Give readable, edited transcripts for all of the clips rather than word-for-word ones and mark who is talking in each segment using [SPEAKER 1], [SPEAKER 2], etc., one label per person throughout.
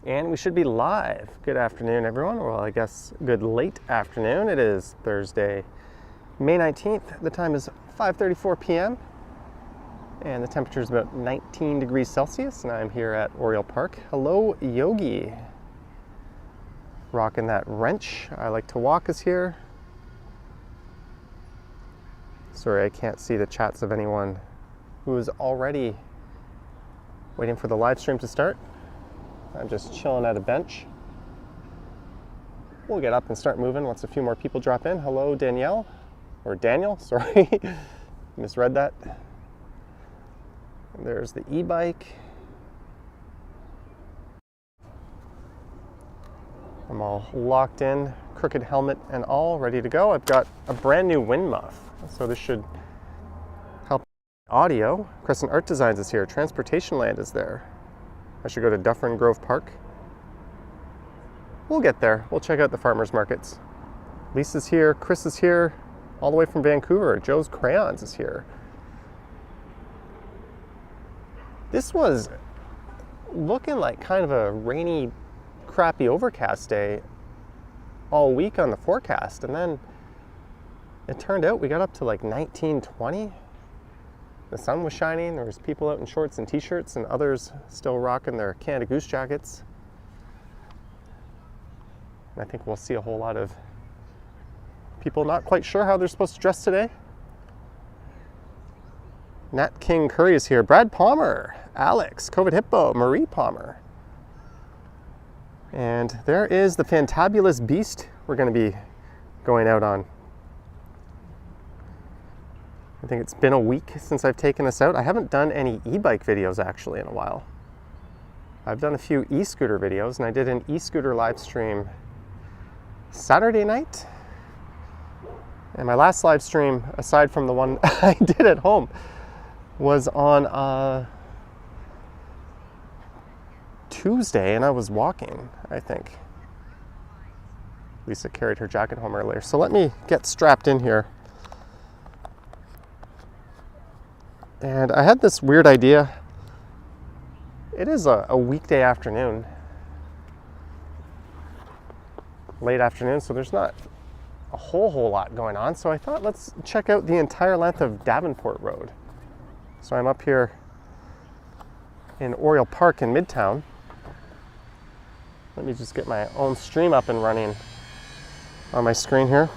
[SPEAKER 1] And we should be live. Good afternoon, everyone. Well, I guess good late afternoon. It is Thursday, May 19th. The time is 5:34 p.m. and the temperature is about 19 degrees Celsius, and I'm here at Oriole Park. Hello, Yogi. Rocking that wrench. I like to walk is here. Sorry, I can't see the chats of anyone who is already waiting for the live stream to start. I'm just chilling at a bench. We'll get up and start moving once a few more people drop in. Hello, Danielle, or Daniel, sorry. Misread that. And there's the e-bike. I'm all locked in, crooked helmet and all, ready to go. I've got a brand new wind muff, so this should help audio. Crescent Art Designs is here. Transportation Land is there. I should go to Dufferin Grove Park. We'll get there. We'll check out the farmers markets. Lisa's here, Chris is here, all the way from Vancouver. Joe's Crayons is here. This was looking like kind of a rainy, crappy, overcast day all week on the forecast, and then it turned out we got up to like 19, 20. The sun was shining, there was people out in shorts and t-shirts, and others still rocking their Canada Goose jackets. And I think we'll see a whole lot of people not quite sure how they're supposed to dress today. Nat King Curry is here. Brad Palmer, Alex, COVID Hippo, Marie Palmer. And there is the fantabulous beast we're going to be going out on. I think it's been a week since I've taken this out. I haven't done any e-bike videos actually in a while. I've done a few e-scooter videos, and I did an e-scooter live stream Saturday night. And my last live stream, aside from the one I did at home, was on Tuesday, and I was walking, I think. Lisa carried her jacket home earlier. So let me get strapped in here. And I had this weird idea. It is a weekday afternoon, late afternoon, so there's not a whole lot going on. So I thought, let's check out the entire length of Davenport Road. So I'm up here in Oriole Park in Midtown. Let me just get my own stream up and running on my screen here.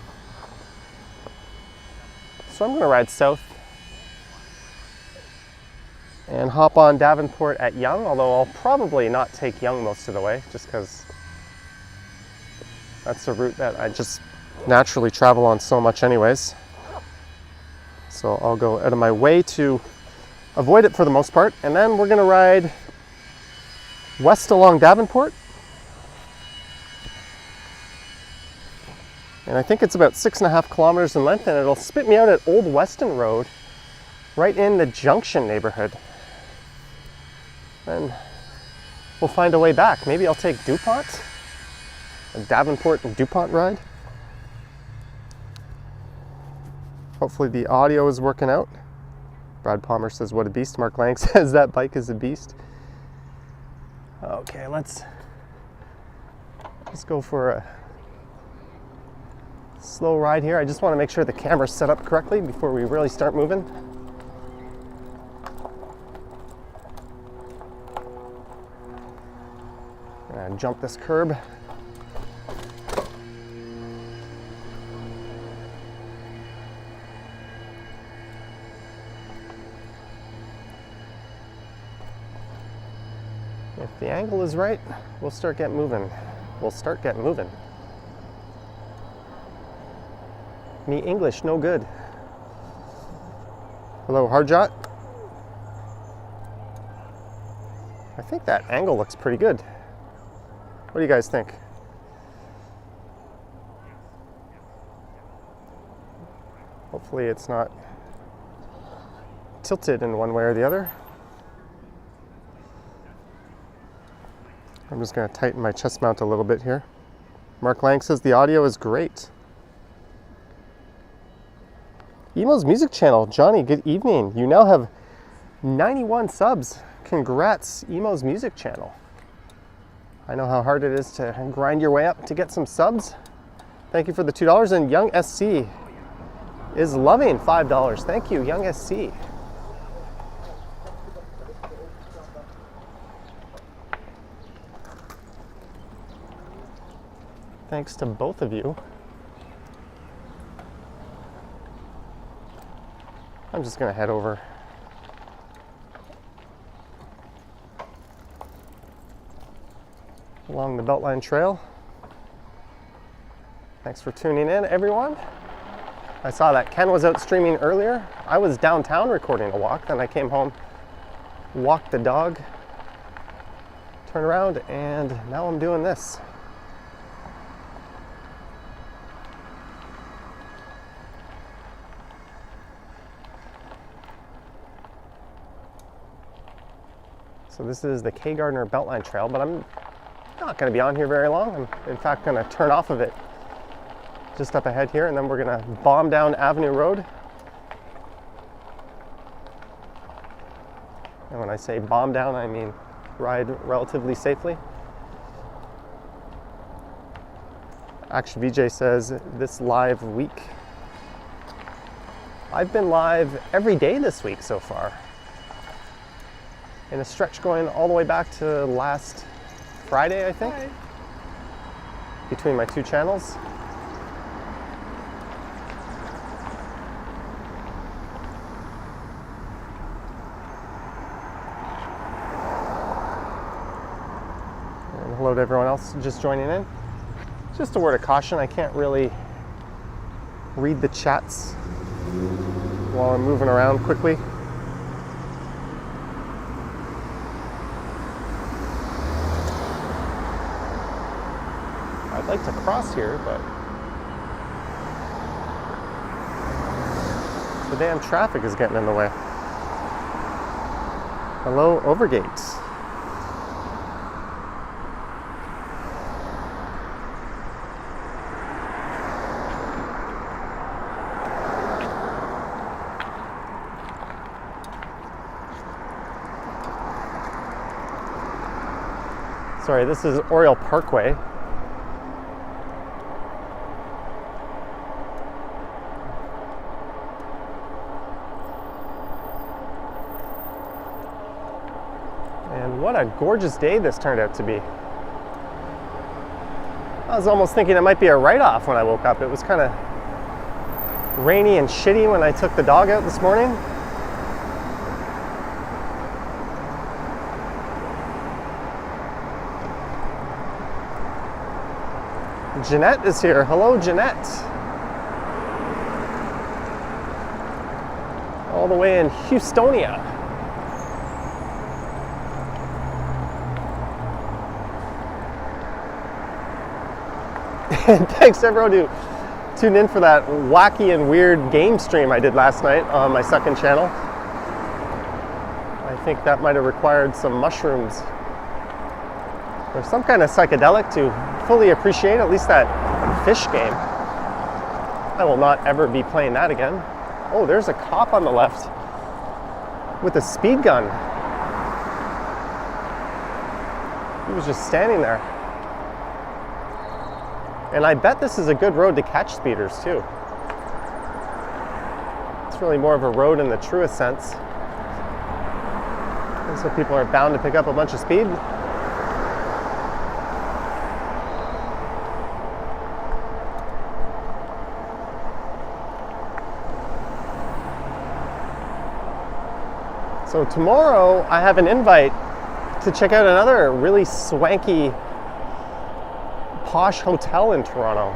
[SPEAKER 1] So I'm going to ride south and hop on Davenport at Yonge, although I'll probably not take Yonge most of the way, just because that's a route that I just naturally travel on so much anyways. So I'll go out of my way to avoid it for the most part, and then we're going to ride west along Davenport. And I think it's about 6.5 kilometers in length, and it'll spit me out at Old Weston Road, right in the Junction neighborhood. Then we'll find a way back. Maybe I'll take DuPont, a Davenport and DuPont ride. Hopefully the audio is working out. Brad Palmer says, what a beast. Mark Lang says that bike is a beast. Okay, let's go for a slow ride here. I just want to make sure the camera's set up correctly before we really start moving. And jump this curb. If the angle is right, we'll start getting moving. Me English, no good. Hello, Harjot. I think that angle looks pretty good. What do you guys think? Hopefully it's not tilted in one way or the other. I'm just going to tighten my chest mount a little bit here. Mark Lang says the audio is great. Emo's music channel. Johnny, good evening. You now have 91 subs. Congrats, Emo's music channel. I know how hard it is to grind your way up to get some subs. Thank you for the $2. And Young SC is loving $5. Thank you, Young SC. Thanks to both of you. I'm just gonna head over along the Beltline Trail. Thanks for tuning in, everyone. I saw that Ken was out streaming earlier. I was downtown recording a walk, then I came home, walked the dog, turned around, and now I'm doing this. So this is the K Gardner Beltline Trail, but I'm not going to be on here very long. I'm in fact going to turn off of it just up ahead here, and then we're going to bomb down Avenue Road. And when I say bomb down, I mean ride relatively safely. Action VJ says this live week. I've been live every day this week so far, in a stretch going all the way back to last Friday, I think. Hi. Between my two channels. And hello to everyone else just joining in. Just a word of caution, I can't really read the chats while I'm moving around quickly. I'd like to cross here, but the damn traffic is getting in the way. Hello, Overgate. Sorry, this is Oriole Parkway. What a gorgeous day this turned out to be. I was almost thinking it might be a write-off when I woke up. It was kind of rainy and shitty when I took the dog out this morning. Jeanette is here. Hello, Jeanette. All the way in Houstonia. And thanks everyone who tuned in for that wacky and weird game stream I did last night on my second channel. I think that might have required some mushrooms or some kind of psychedelic to fully appreciate at least that fish game. I will not ever be playing that again. Oh, there's a cop on the left with a speed gun. He was just standing there. And I bet this is a good road to catch speeders too. It's really more of a road in the truest sense. And so people are bound to pick up a bunch of speed. So tomorrow I have an invite to check out another really swanky posh hotel in Toronto.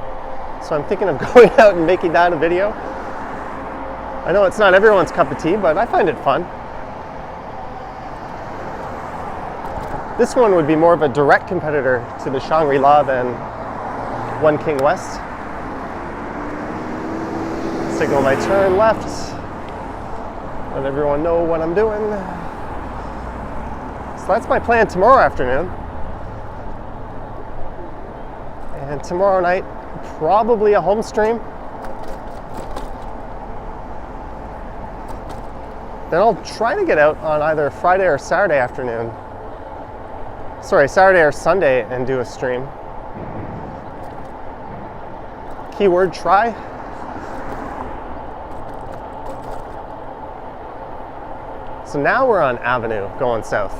[SPEAKER 1] So I'm thinking of going out and making that a video. I know it's not everyone's cup of tea, but I find it fun. This one would be more of a direct competitor to the Shangri-La than One King West. Signal my turn left. Let everyone know what I'm doing. So that's my plan tomorrow afternoon. And tomorrow night, probably a home stream. Then I'll try to get out on either Friday or Saturday afternoon. sorry, Saturday or Sunday and do a stream. Keyword try. So now we're on Avenue going south.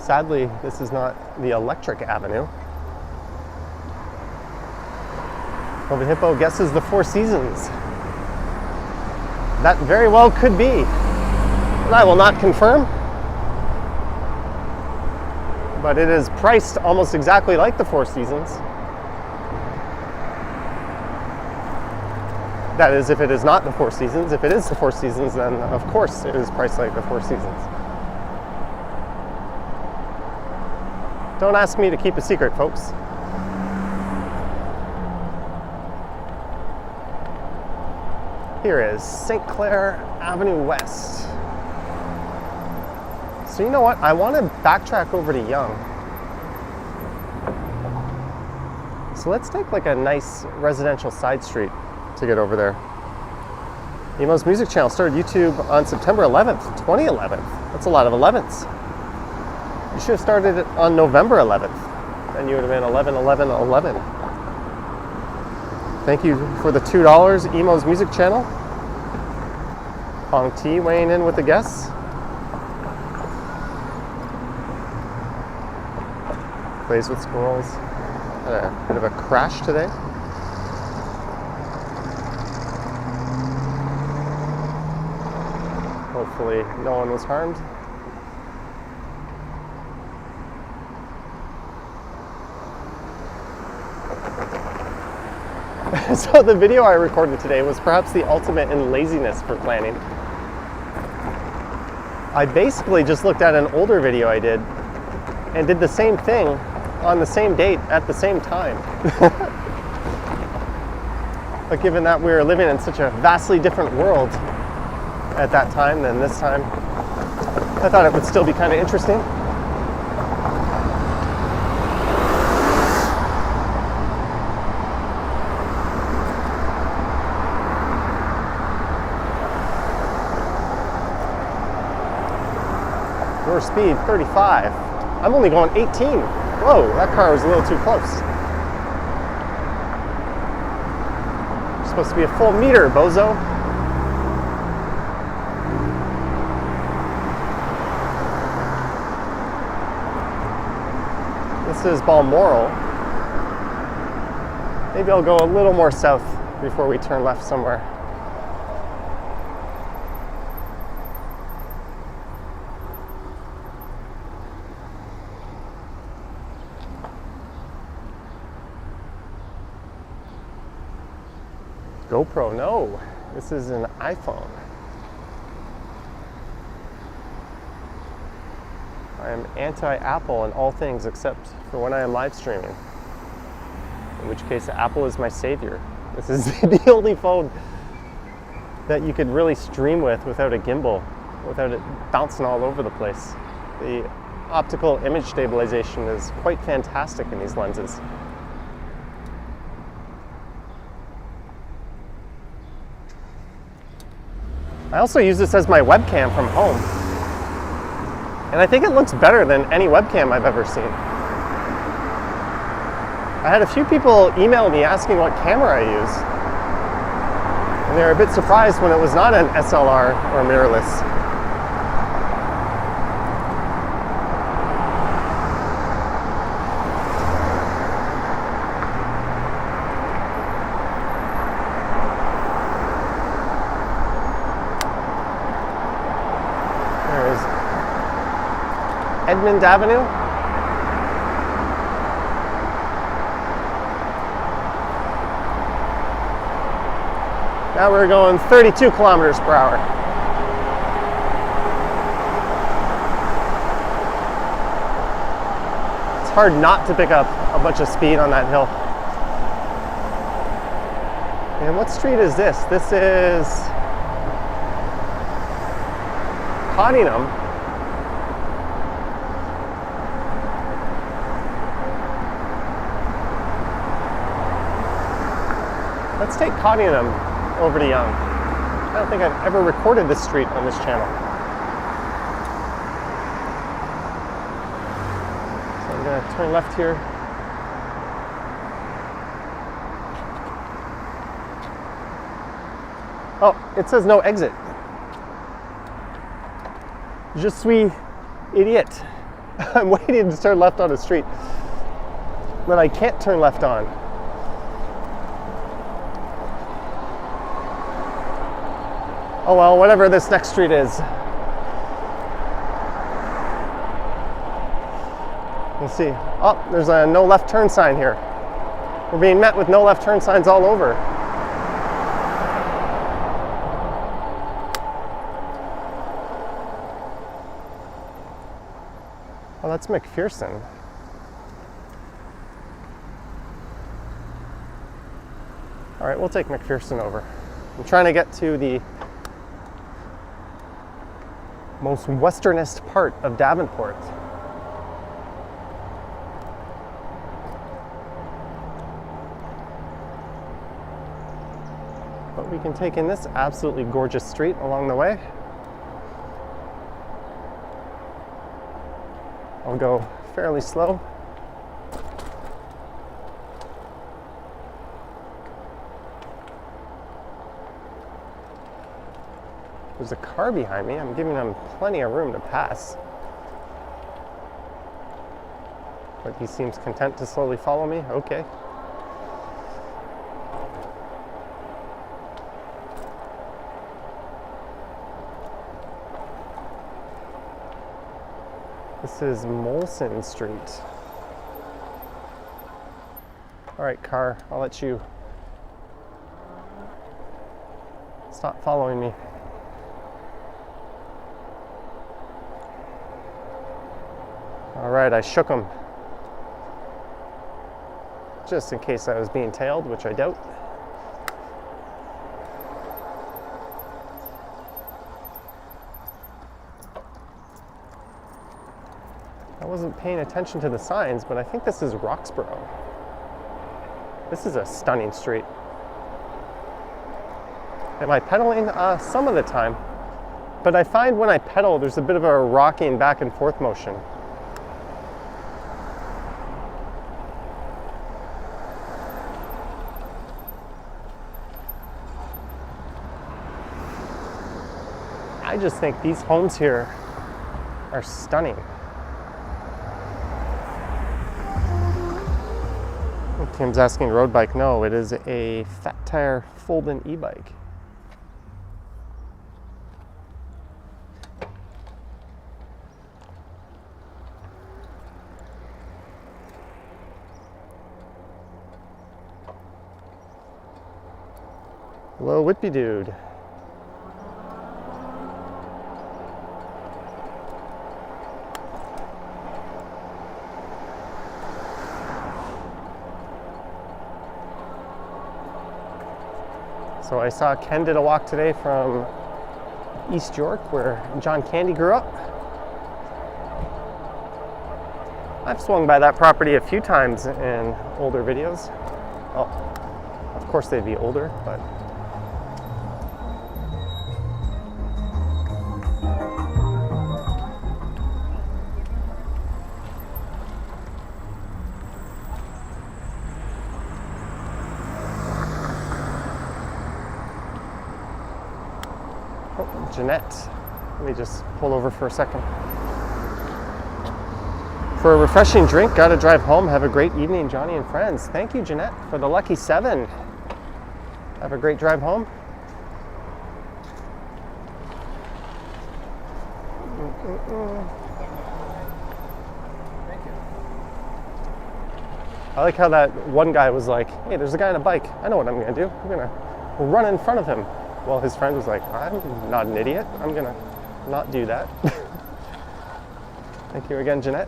[SPEAKER 1] Sadly, this is not the electric avenue. Covid Hippo guesses the Four Seasons. That very well could be. And I will not confirm. But it is priced almost exactly like the Four Seasons. That is, if it is not the Four Seasons. If it is the Four Seasons, then of course it is priced like the Four Seasons. Don't ask me to keep a secret, folks. Here is St. Clair Avenue West. So you know what? I want to backtrack over to Yonge. So let's take like a nice residential side street to get over there. Emo's music channel started YouTube on September 11th, 2011. That's a lot of 11s. You should have started it on November 11th. Then you would have been 11/11/11. Thank you for the $2, Emo's music channel. Hong T weighing in with the guests. Plays with squirrels. Had a bit of a crash today. Hopefully no one was harmed. So the video I recorded today was perhaps the ultimate in laziness for planning. I basically just looked at an older video I did and did the same thing on the same date at the same time. But given that we were living in such a vastly different world at that time than this time, I thought it would still be kind of interesting. Your speed 35. I'm only going 18. Whoa, that car was a little too close. You're supposed to be a full meter, bozo. This is Balmoral. Maybe I'll go a little more south before we turn left somewhere. GoPro, no. This is an iPhone. I am anti-Apple in all things except for when I am live streaming. In which case, Apple is my savior. This is the only phone that you could really stream with without a gimbal, without it bouncing all over the place. The optical image stabilization is quite fantastic in these lenses. I also use this as my webcam from home. And I think it looks better than any webcam I've ever seen. I had a few people email me asking what camera I use. And they were a bit surprised when it was not an SLR or mirrorless. Edmond Avenue. Now we're going 32 kilometers per hour. It's hard not to pick up a bunch of speed on that hill. And what street is this? This is Cottingham. Let's take Cottingham over to Yonge. I don't think I've ever recorded this street on this channel. So I'm going to turn left here. Oh, it says no exit. Je suis idiot. I'm waiting to turn left on a street that I can't turn left on. Oh well, whatever this next street is. We'll see. Oh, there's a no left turn sign here. We're being met with no left turn signs all over. Oh, that's McPherson. All right, we'll take McPherson over. I'm trying to get to the most westernest part of Davenport. But we can take in this absolutely gorgeous street along the way. I'll go fairly slow. There's a car behind me. I'm giving him plenty of room to pass. But he seems content to slowly follow me. Okay. This is Molson Street. All right, car, I'll let you stop following me. All right, I shook him. Just in case I was being tailed, which I doubt. I wasn't paying attention to the signs, but I think this is Roxborough. This is a stunning street. Am I pedaling? Some of the time. But I find when I pedal, there's a bit of a rocking back and forth motion. I just think these homes here are stunning. Tim's asking road bike. No, it is a fat tire fold-in e-bike. Hello, Whitby dude. So I saw Ken did a walk today from East York, where John Candy grew up. I've swung by that property a few times in older videos. Well, of course they'd be older, but Jeanette. Let me just pull over for a second. For a refreshing drink, gotta drive home. Have a great evening, Johnny and friends. Thank you, Jeanette, for the lucky 7. Have a great drive home.
[SPEAKER 2] Thank you.
[SPEAKER 1] I like how that one guy was like, hey, there's a guy on a bike. I know what I'm gonna do. I'm gonna run in front of him. Well, his friend was like, I'm not an idiot. I'm gonna not do that. Thank you again, Jeanette.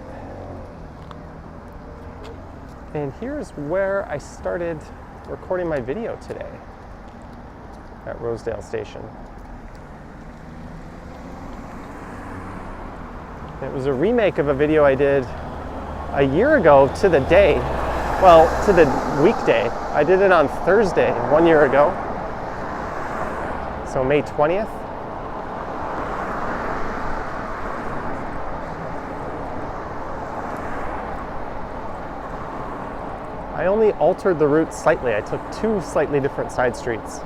[SPEAKER 1] And here's where I started recording my video today, at Rosedale Station. It was a remake of a video I did a year ago to the day, well, to the weekday. I did it on Thursday 1 year ago. So So May 20th. I only altered the route slightly. I took 2 slightly different side streets.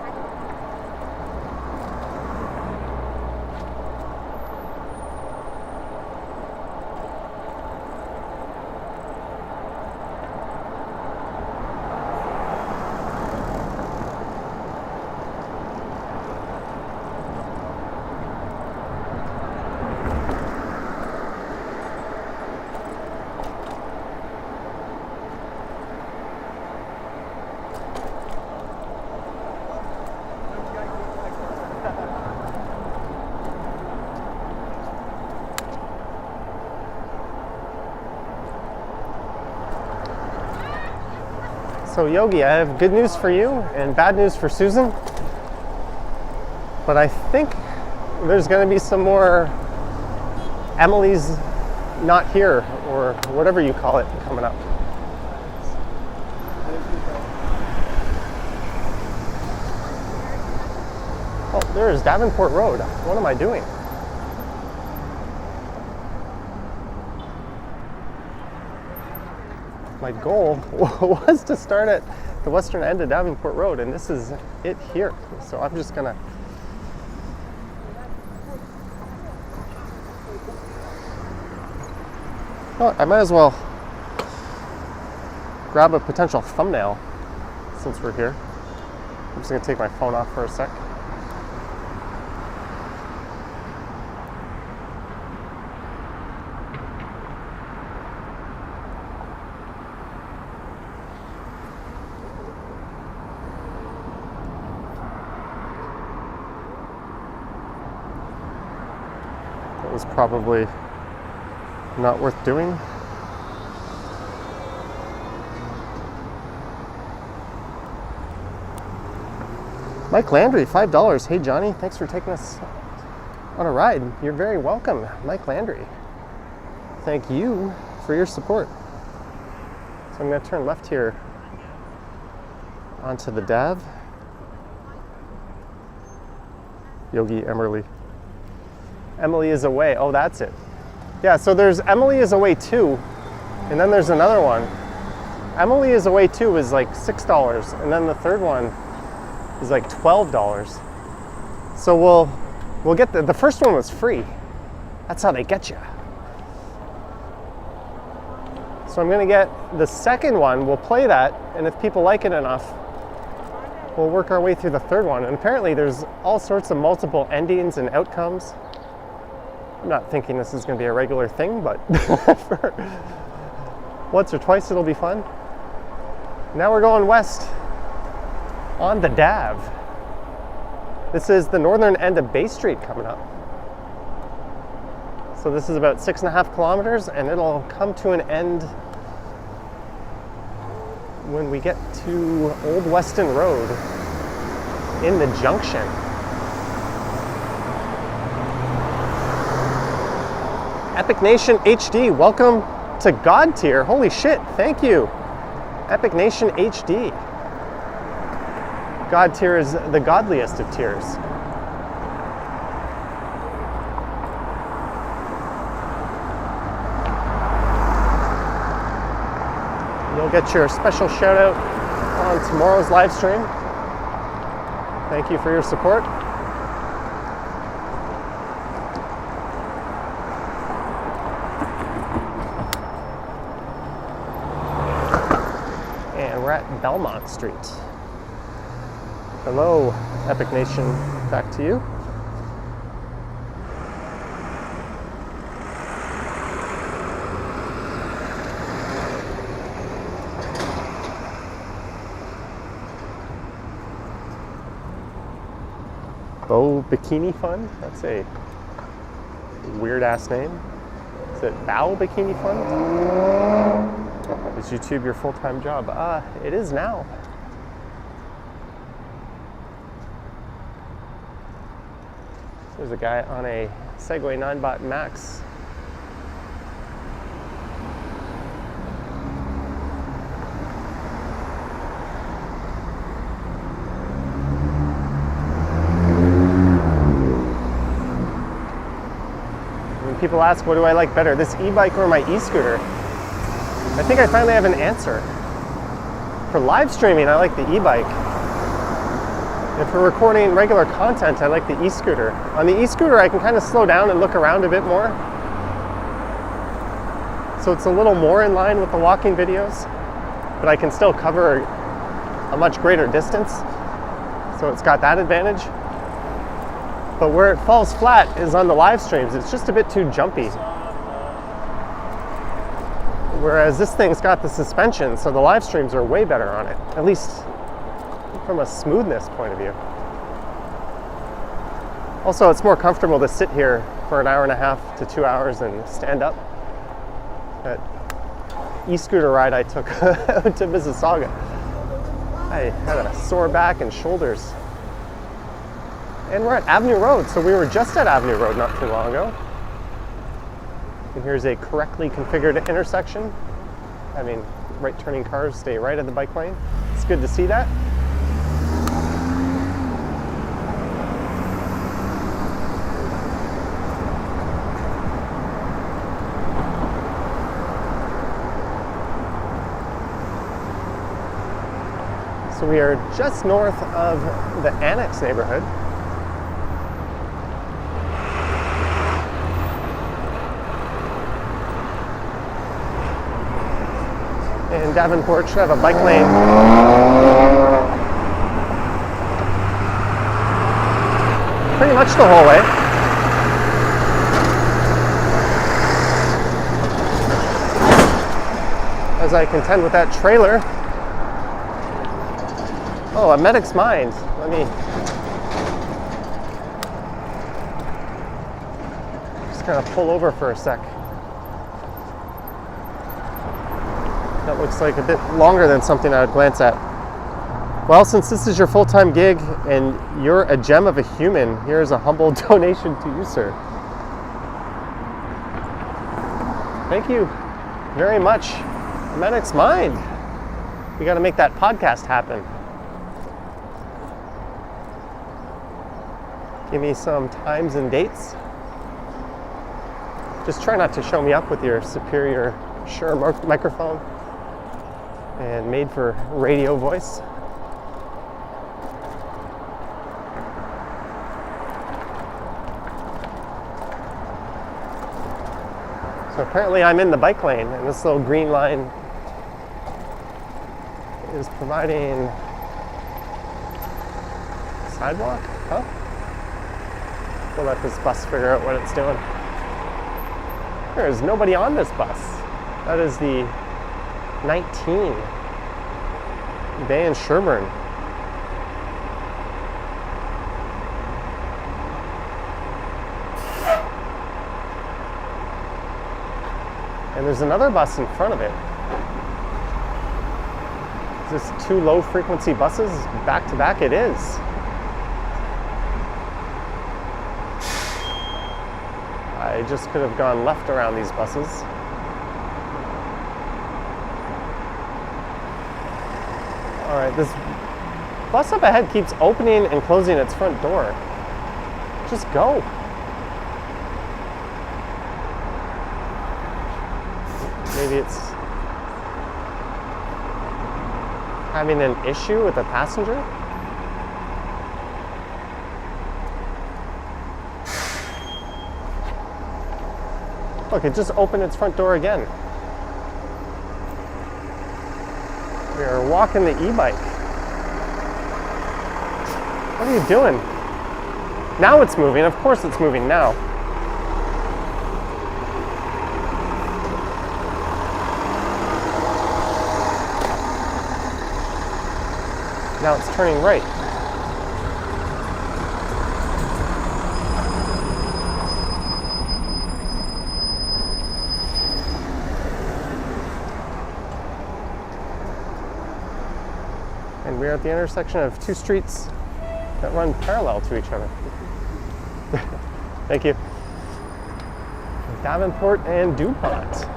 [SPEAKER 1] So Yogi, I have good news for you and bad news for Susan. But I think there's going to be some more Emily's not here, or whatever you call it, coming up. Oh, there's Davenport Road. What am I doing? My goal was to start at the western end of Davenport Road, and this is it here. So I'm just gonna I might as well grab a potential thumbnail since we're here. I'm just gonna take my phone off for a sec. Was probably not worth doing. Mike Landry, $5. Hey Johnny, thanks for taking us on a ride. You're very welcome, Mike Landry. Thank you for your support. So I'm going to turn left here onto the Dav. Yogi Emerly. Emily is away. Oh, that's it. Yeah, so there's Emily is away 2, and then there's another one. Emily is away 2 is like $6, and then the third one is like $12. So we'll get the first one was free. That's how they get you. So I'm gonna get the second one. We'll play that, and if people like it enough, we'll work our way through the third one. And apparently there's all sorts of multiple endings and outcomes. I'm not thinking this is going to be a regular thing, but for once or twice it'll be fun. Now we're going west on the Dav. This is the northern end of Bay Street coming up. So this is about 6.5 kilometers, and it'll come to an end when we get to Old Weston Road in the Junction. Epic Nation HD, welcome to God tier. Holy shit, thank you. Epic Nation HD. God tier is the godliest of tiers. You'll get your special shout out on tomorrow's live stream. Thank you for your support. At Belmont Street. Hello, Epic Nation, back to you. Bow Bikini Fund? That's a weird ass name. Is it Bow Bikini Fund? Is YouTube your full-time job? It is now. There's a guy on a Segway 9bot Max. people ask, what do I like better, this e-bike or my e-scooter? I think I finally have an answer. For live streaming, I like the e-bike. And for recording regular content, I like the e-scooter. On the e-scooter, I can kind of slow down and look around a bit more. So it's a little more in line with the walking videos, but I can still cover a much greater distance. So it's got that advantage. But where it falls flat is on the live streams. It's just a bit too jumpy. Whereas this thing's got the suspension, so the live streams are way better on it, at least from a smoothness point of view. Also, it's more comfortable to sit here for an hour and a half to 2 hours and stand up. That e-scooter ride I took to Mississauga, I had a sore back and shoulders. And we're at Avenue Road, so we were just at Avenue Road not too long ago. And here's a correctly configured intersection. I mean, right turning cars stay right at the bike lane. It's good to see that. So we are just north of the Annex neighborhood. And Davenport should have a bike lane pretty much the whole way. As I contend with that trailer. Oh, a medic's mind. Let me just kind of pull over for a sec. That looks like a bit longer than something I would glance at. Well, since this is your full-time gig and you're a gem of a human, here's a humble donation to you, sir. Thank you very much. Medic's mind. We got to make that podcast happen. Give me some times and dates. Just try not to show me up with your superior Shure microphone and made for radio voice. So apparently I'm in the bike lane, and this little green line is providing sidewalk, huh? We'll let this bus figure out what it's doing. There is nobody on this bus. That is the 19 Bay in Sherburne. And there's another bus in front of it. Is this two low frequency buses back to back? It is. I just could have gone left around these buses. All right, this bus up ahead keeps opening and closing its front door. Just go. Maybe it's having an issue with a passenger? Look, it just opened its front door again. We are walking the e-bike. What are you doing? Now it's moving. Of course it's moving now. Now it's turning right. And we're at the intersection of two streets that run parallel to each other. Thank you. Davenport and DuPont.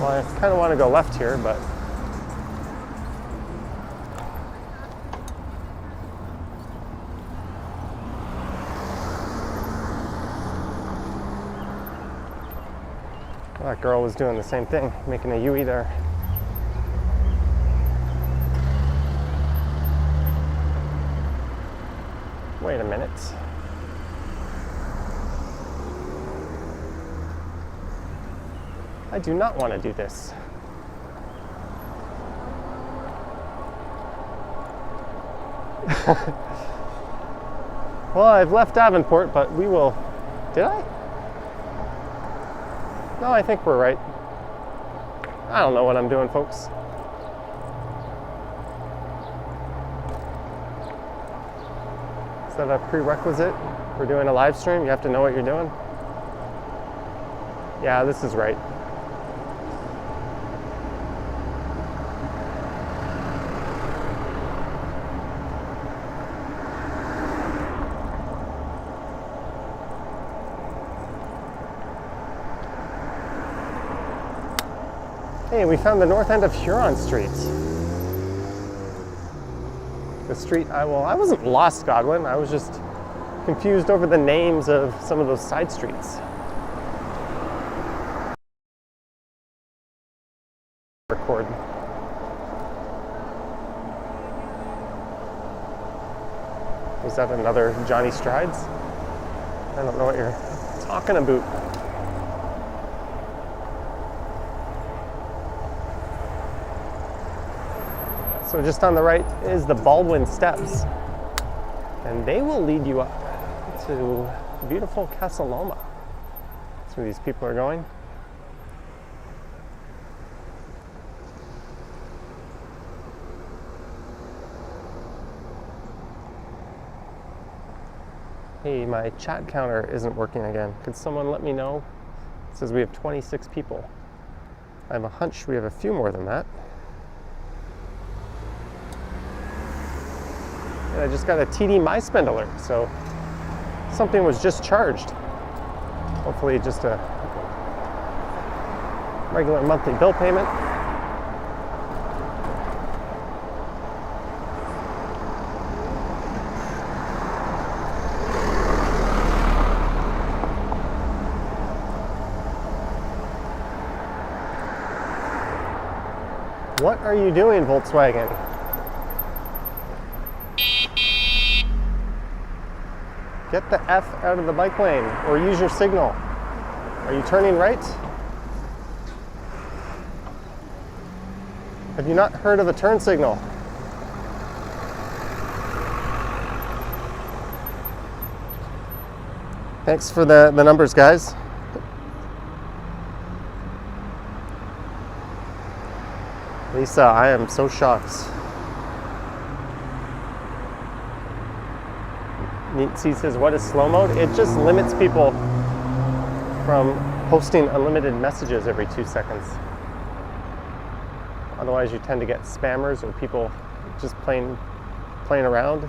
[SPEAKER 1] Well, I kind of want to go left here, but that girl was doing the same thing, making a U-E there. Wait a minute. I do not want to do this. Well, I've left Davenport, but we will... Did I? No, I think we're right. I don't know what I'm doing, folks. Is that a prerequisite for doing a live stream? You have to know what you're doing? Yeah, this is right. Hey, we found the north end of Huron Street. The street I wasn't lost, Godwin. I was just confused over the names of some of those side streets. Record. Was that another Johnny Strides? I don't know what you're talking about. So just on the right is the Baldwin Steps, and they will lead you up to beautiful Casa Loma. That's where these people are going. Hey, my chat counter isn't working again. Could someone let me know? It says we have 26 people. I have a hunch we have a few more than that. And I just got a TD MySpend alert, so something was just charged. Hopefully just a regular monthly bill payment. What are you doing, Volkswagen? Get the F out of the bike lane or use your signal. Are you turning right? Have you not heard of a turn signal? Thanks for the numbers, guys. Lisa, I am so shocked. He says, what is slow mode? It just limits people from posting unlimited messages every 2 seconds. Otherwise, you tend to get spammers or people just playing around.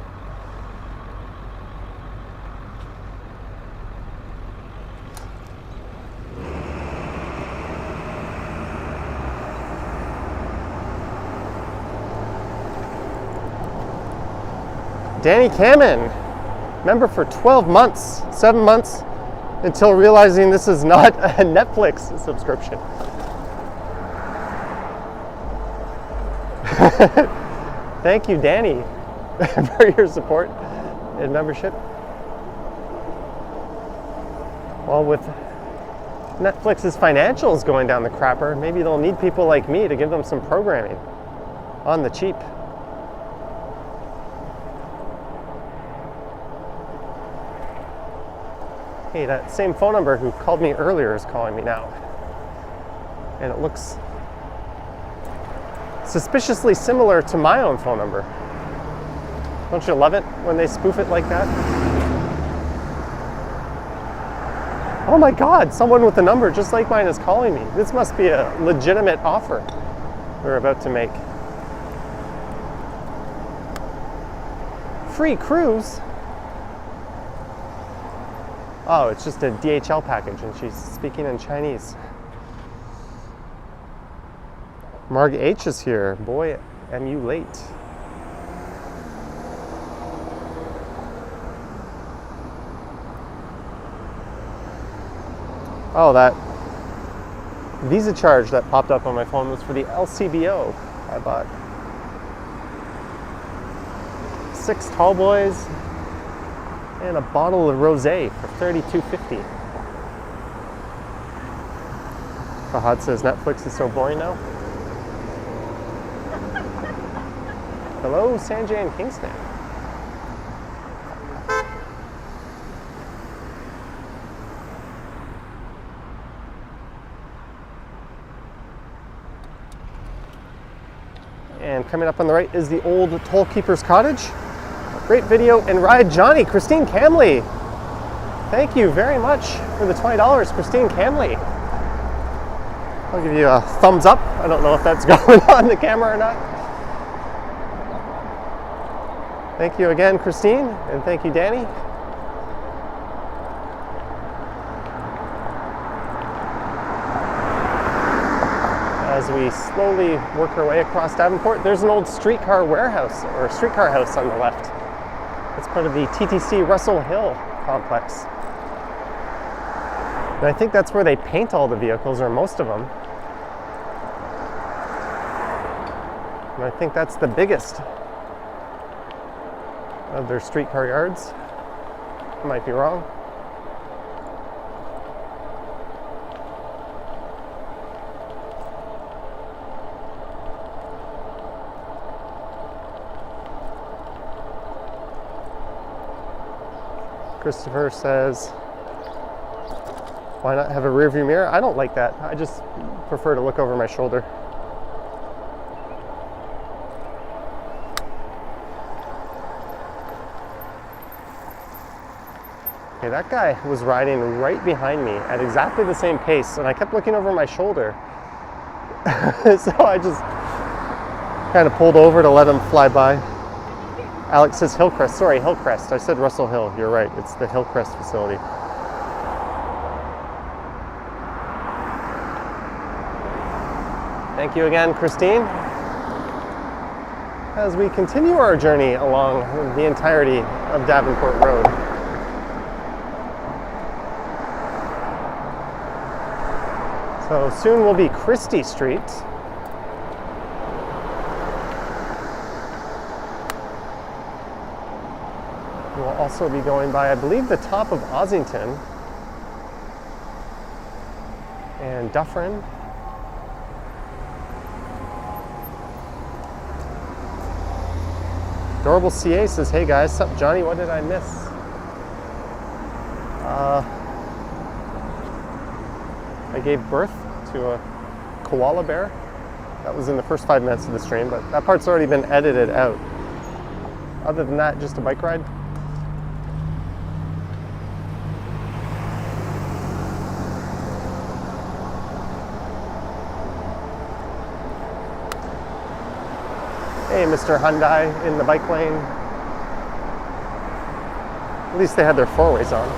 [SPEAKER 1] Danny Kamen, member for 12 months, 7 months, until realizing this is not a Netflix subscription. Thank you, Danny, for your support and membership. Well, with Netflix's financials going down the crapper, maybe they'll need people like me to give them some programming on the cheap. Hey, that same phone number who called me earlier is calling me now. And it looks suspiciously similar to my own phone number. Don't you love it when they spoof it like that? Oh my God, someone with a number just like mine is calling me. This must be a legitimate offer we're about to make. Free cruise? Oh, it's just a DHL package and she's speaking in Chinese. Marg H is here. Boy, am you late. Oh, that Visa charge that popped up on my phone was for the LCBO I bought. 6 tall boys and a bottle of rosé for $32.50. Fahad says Netflix is so boring now. Hello, Sanjay and Kingston. And coming up on the right is the old Toll Keeper's Cottage. Great video and ride, Johnny. Christine Camley. Thank you very much for the $20, Christine Camley. I'll give you a thumbs up. I don't know if that's going on the camera or not. Thank you again, Christine, and thank you, Danny. As we slowly work our way across Davenport, there's an old streetcar warehouse, or streetcar house on the left. It's part of the TTC Russell Hill complex. And I think that's where they paint all the vehicles, or most of them. And I think that's the biggest of their streetcar yards. I might be wrong. Christopher says, why not have a rear view mirror? I don't like that. I just prefer to look over my shoulder. Okay, that guy was riding right behind me at exactly the same pace, and I kept looking over my shoulder. So I just kind of pulled over to let him fly by. Alex says Hillcrest. Sorry, Hillcrest. I said Russell Hill. You're right. It's the Hillcrest facility. Thank you again, Christine. As we continue our journey along the entirety of Davenport Road. So soon will be Christie Street. We'll also be going by, I believe, the top of Ossington and Dufferin. Adorable CA says, hey guys, sup Johnny, what did I miss? I gave birth to a koala bear. That was in the first 5 minutes of the stream, but that part's already been edited out. Other than that, just a bike ride. Hey, Mr. Hyundai in the bike lane. At least they had their four-ways on.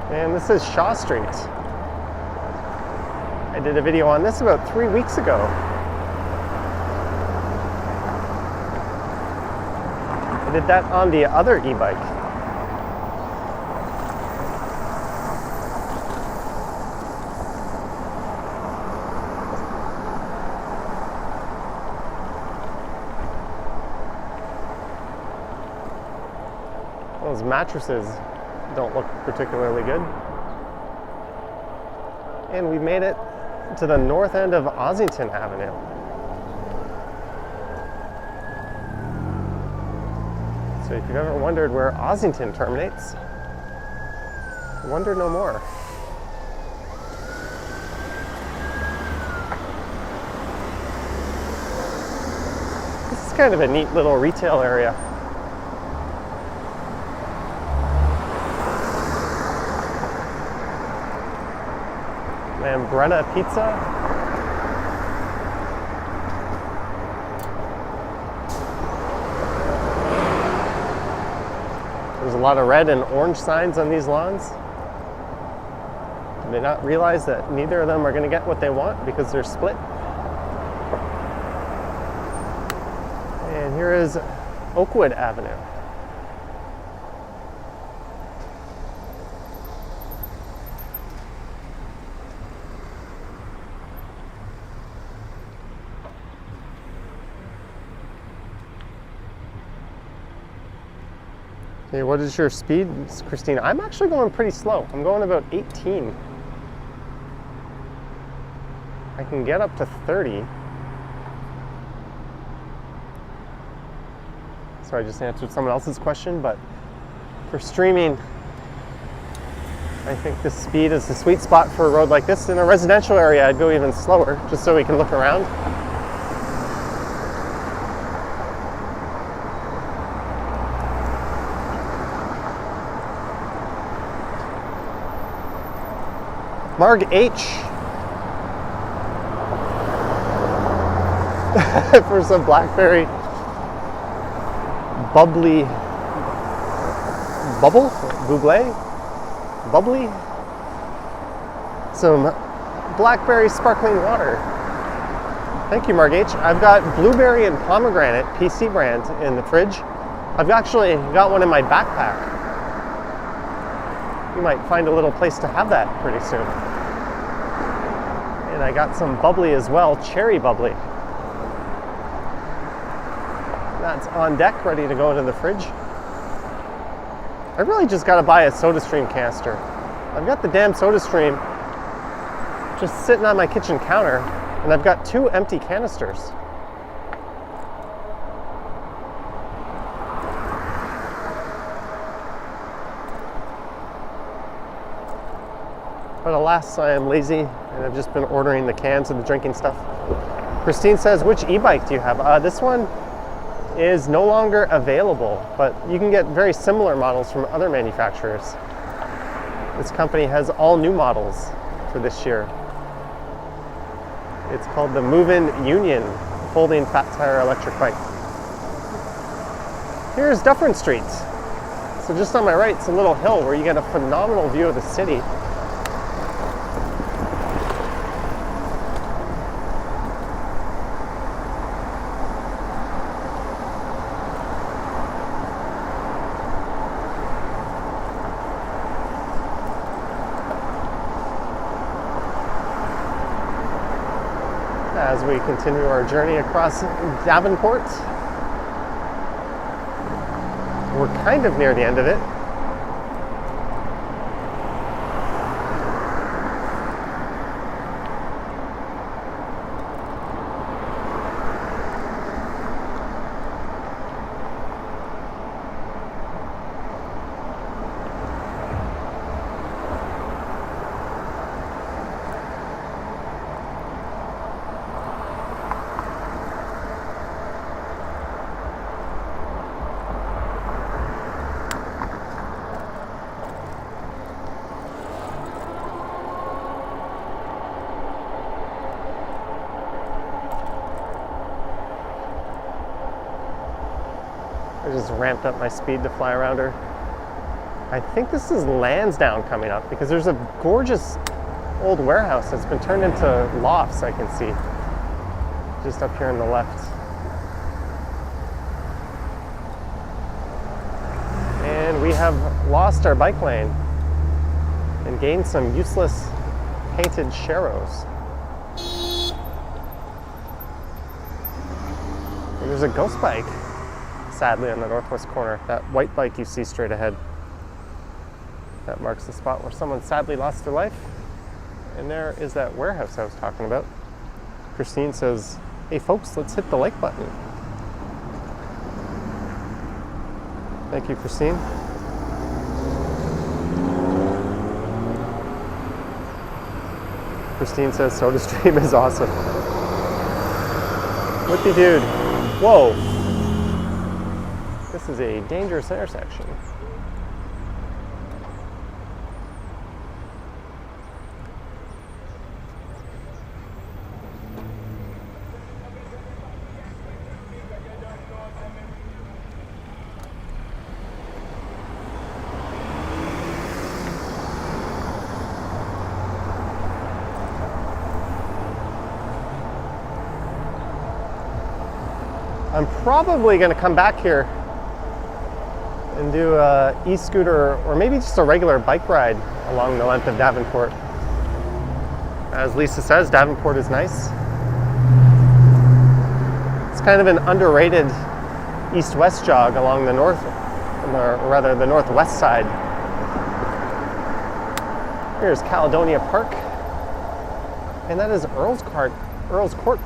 [SPEAKER 1] And this is Shaw Street. I did a video on this about 3 weeks ago. I did that on the other e-bike. Those mattresses don't look particularly good. And we made it to the north end of Ossington Avenue. So if you've ever wondered where Ossington terminates, wonder no more. This is kind of a neat little retail area. Lambretta Pizza. There's a lot of red and orange signs on these lawns. Do they not realize that neither of them are going to get what they want because they're split? And here is Oakwood Avenue. Okay, what is your speed, Christine? I'm actually going pretty slow. I'm going about 18. I can get up to 30. So I just answered someone else's question, but for streaming, I think this speed is the sweet spot for a road like this. In a residential area, I'd go even slower, just so we can look around. Marg H. For some blackberry bubbly bubble, bubbly, bubbly, some blackberry sparkling water. Thank you, Marg H. I've got blueberry and pomegranate PC brand in the fridge. I've actually got one in my backpack. You might find a little place to have that pretty soon. And I got some bubbly as well, cherry bubbly. That's on deck, ready to go into the fridge. I really just got to buy a SodaStream canister. I've got the damn SodaStream just sitting on my kitchen counter, and I've got 2 empty canisters. But alas, I am lazy, and I've just been ordering the cans of the drinking stuff. Christine says, which e-bike do you have? This one is no longer available, but you can get very similar models from other manufacturers. This company has all new models for this year. It's called the Move-In Union folding fat tire electric bike. Here's Dufferin Street. So just on my right, it's a little hill where you get a phenomenal view of the city. As we continue our journey across Davenport. We're kind of near the end of it. I just ramped up my speed to fly around her. I think this is Lansdowne coming up because there's a gorgeous old warehouse that's been turned into lofts, I can see. Just up here on the left. And we have lost our bike lane and gained some useless painted sharrows. And there's a ghost bike, sadly, on the northwest corner. That white bike you see straight ahead. That marks the spot where someone sadly lost their life. And there is that warehouse I was talking about. Christine says, hey folks, let's hit the like button. Thank you, Christine. Christine says SodaStream is awesome. Whippy dude. Whoa. This is a dangerous intersection. I'm probably going to come back here and do a e-scooter or maybe just a regular bike ride along the length of Davenport. As Lisa says, Davenport is nice. It's kind of an underrated east-west jog along the north, or rather the northwest side. Here's Caledonia Park, and that is Earl's Court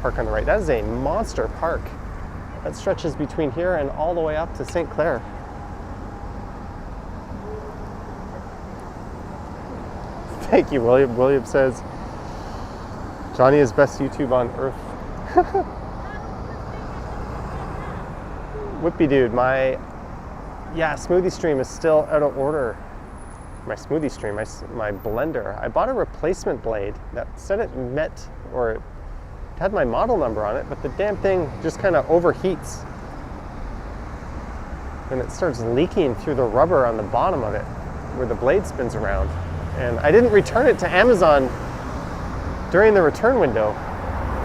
[SPEAKER 1] Park on the right. That is a monster park. That stretches between here and all the way up to St. Clair. Thank you, William. William says, Johnny is best YouTube on earth. Whippy dude, my smoothie stream is still out of order. My smoothie stream, my blender. I bought a replacement blade that said it met, or it had my model number on it, but the damn thing just kind of overheats and it starts leaking through the rubber on the bottom of it where the blade spins around. And I didn't return it to Amazon during the return window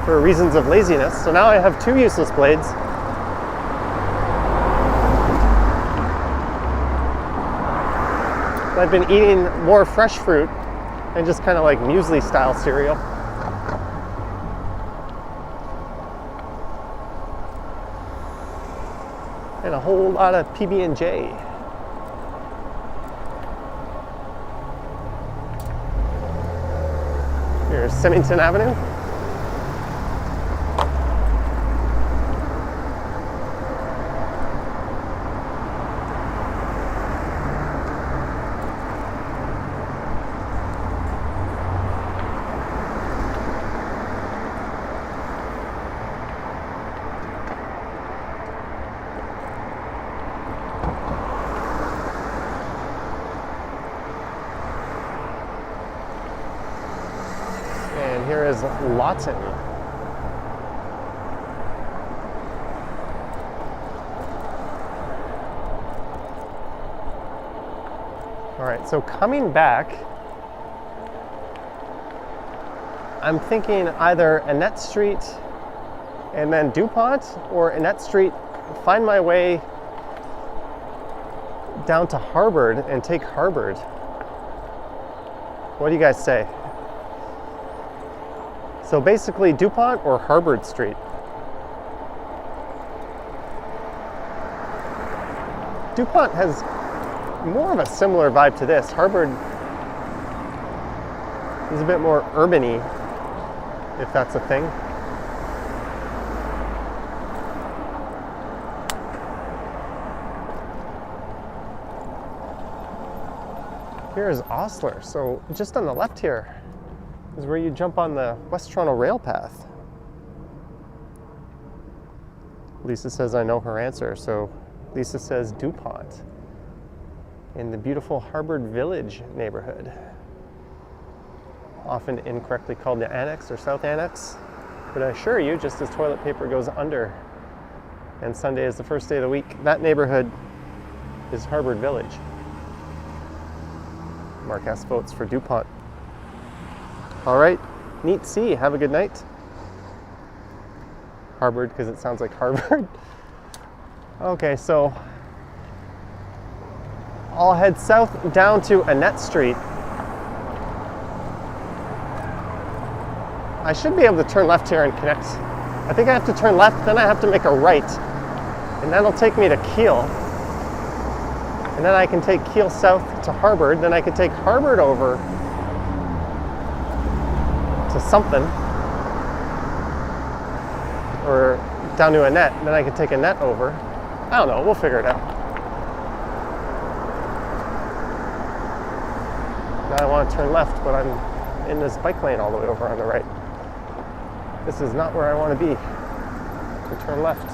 [SPEAKER 1] for reasons of laziness, so now I have two useless blades. I've been eating more fresh fruit and just kind of like muesli style cereal. And a whole lot of PB&J. Here's Symington Avenue. Here is Lawton. All right, so coming back, I'm thinking either Annette Street and then DuPont, or Annette Street, find my way down to Harvard and take Harvard. What do you guys say? So basically DuPont or Harvard Street. DuPont has more of a similar vibe to this. Harvard is a bit more urban-y, if that's a thing. Here's Osler. So just on the left here is where you jump on the West Toronto rail path. Lisa says I know her answer, so Lisa says DuPont in the beautiful Harvard Village neighborhood, often incorrectly called the Annex or South Annex, but I assure you, just as toilet paper goes under and Sunday is the first day of the week, that neighborhood is Harvard Village. Mark S votes for DuPont. All right, neat see. Have a good night. Harvard, because it sounds like Harvard. Okay, so I'll head south down to Annette Street. I should be able to turn left here and connect. I think I have to turn left, then I have to make a right, and that'll take me to Keele. And then I can take Keele south to Harvard, then I can take Harvard over to something, or down to Annette, and then I could take Annette over. I don't know, we'll figure it out. Now I want to turn left, but I'm in this bike lane all the way over on the right. This is not where I want to be. To turn left.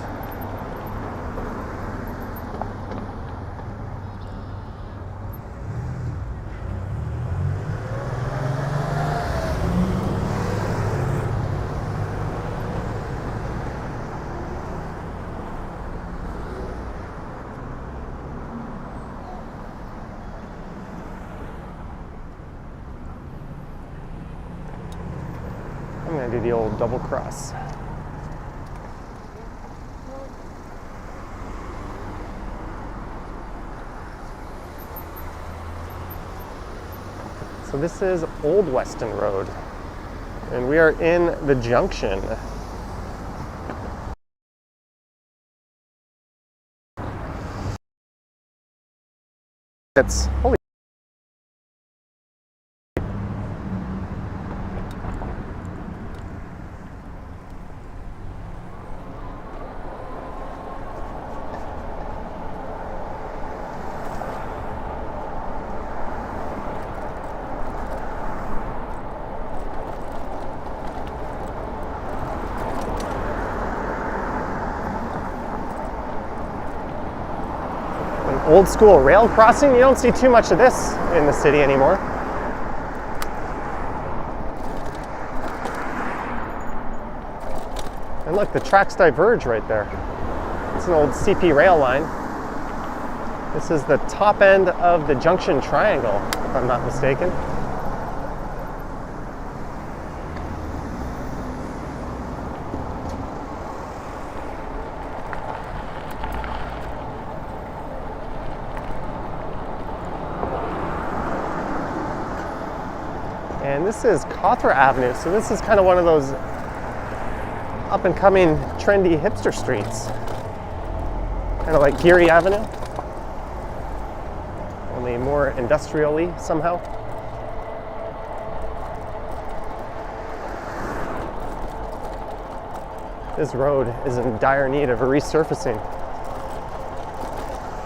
[SPEAKER 1] I'm going to do the old double cross. So this is Old Weston Road, and we are in the Junction. It's holy. Old school rail crossing. You don't see too much of this in the city anymore. And look, the tracks diverge right there. It's an old CP rail line. This is the top end of the Junction triangle, if I'm not mistaken. And this is Cawthra Avenue, so this is kind of one of those up and coming trendy hipster streets. Kind of like Geary Avenue, only more industrially somehow. This road is in dire need of a resurfacing.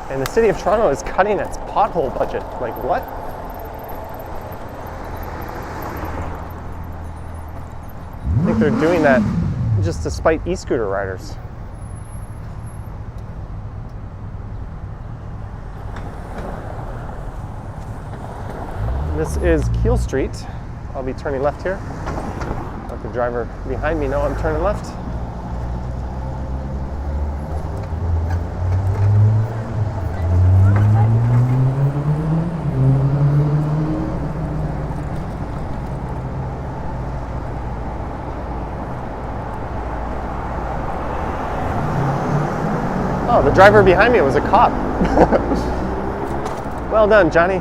[SPEAKER 1] And the city of Toronto is cutting its pothole budget. Like what? I think they're doing that just to spite e-scooter riders. This is Keele Street. I'll be turning left here. Let the driver behind me know I'm turning left. Oh, the driver behind me was a cop. Well done, Johnny.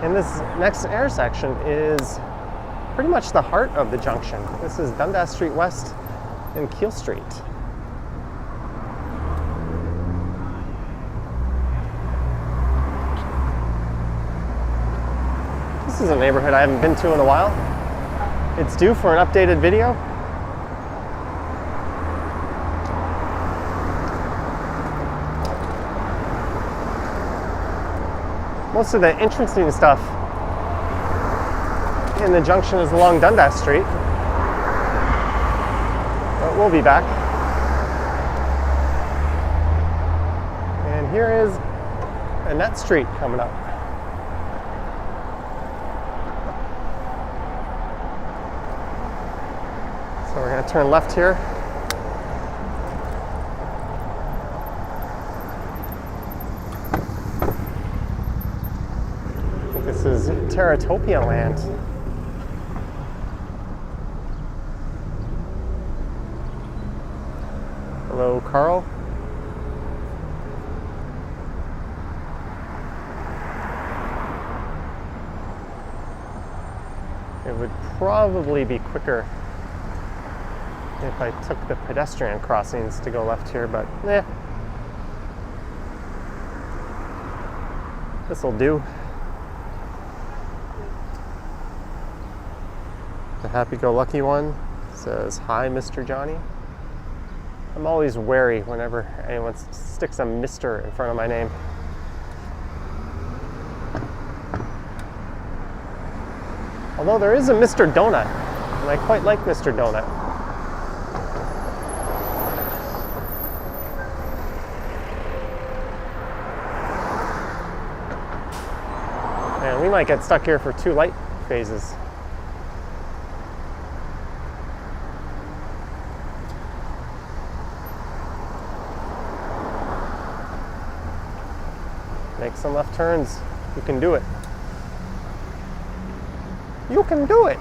[SPEAKER 1] And this next intersection is pretty much the heart of the Junction. This is Dundas Street West and Keele Street. This is a neighborhood I haven't been to in a while. It's due for an updated video. Most of the interesting stuff in the Junction is along Dundas Street. But we'll be back. And here is Annette Street coming up. So we're going to turn left here. I think this is Terratopia land. Hello, Carl. It would probably be quicker if I took the pedestrian crossings to go left here, but this'll do. The happy-go-lucky one says, "Hi, Mr. Johnny." I'm always wary whenever anyone sticks a Mr. in front of my name. Although there is a Mr. Donut, and I quite like Mr. Donut. And we might get stuck here for 2 light phases. Make some left turns. You can do it. You can do it.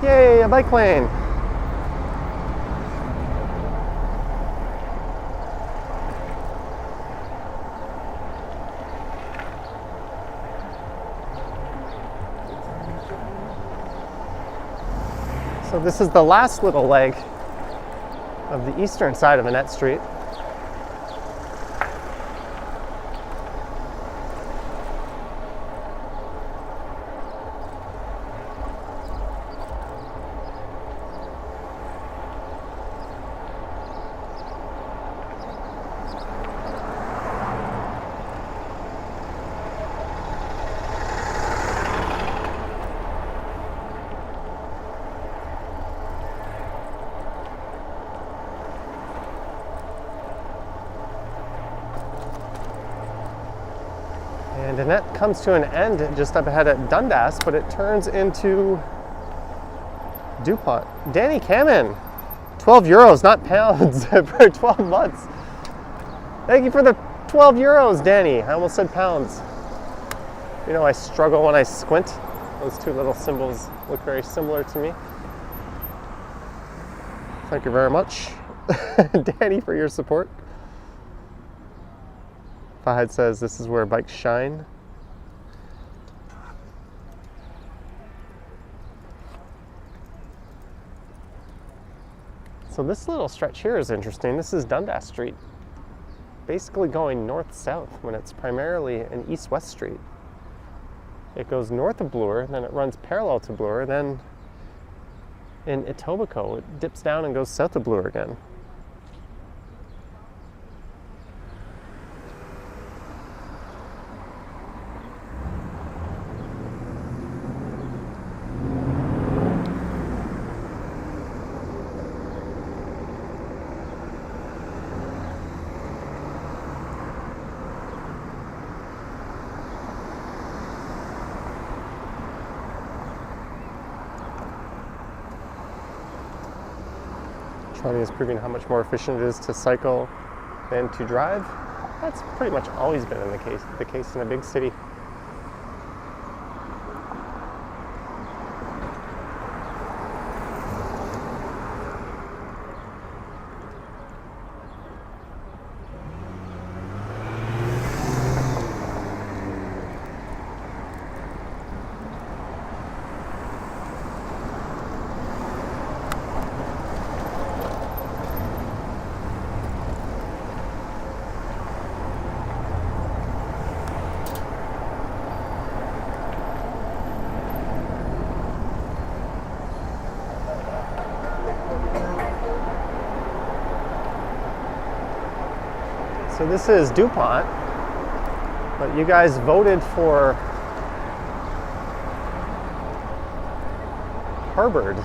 [SPEAKER 1] Yay, a bike lane. So this is the last little leg of the eastern side of Annette Street. And Annette comes to an end just up ahead at Dundas, but it turns into DuPont. Danny Kamen, 12 euros, not pounds, for 12 months. Thank you for the 12 euros, Danny. I almost said pounds. You know, I struggle when I squint. Those 2 little symbols look very similar to me. Thank you very much, Danny, for your support. Fahad says this is where bikes shine. So this little stretch here is interesting. This is Dundas Street, basically going north-south when it's primarily an east-west street. It goes north of Bloor, then it runs parallel to Bloor, then in Etobicoke it dips down and goes south of Bloor again. Charlie is proving how much more efficient it is to cycle than to drive. That's pretty much always been the case in a big city. So this is DuPont, but you guys voted for Harvard.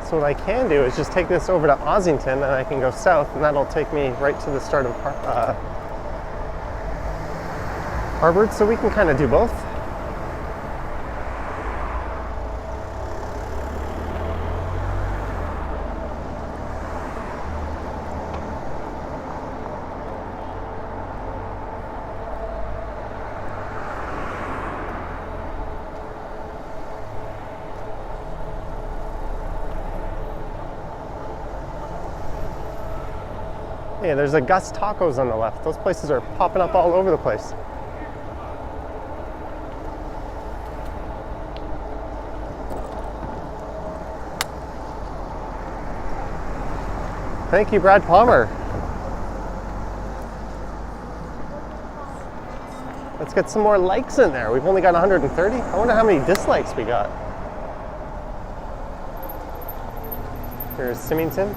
[SPEAKER 1] So what I can do is just take this over to Ossington and I can go south, and that'll take me right to the start of Harvard, so we can kind of do both. Hey, there's a Gus Tacos on the left. Those places are popping up all over the place. Thank you, Brad Palmer. Let's get some more likes in there. We've only got 130. I wonder how many dislikes we got. Here's Symington.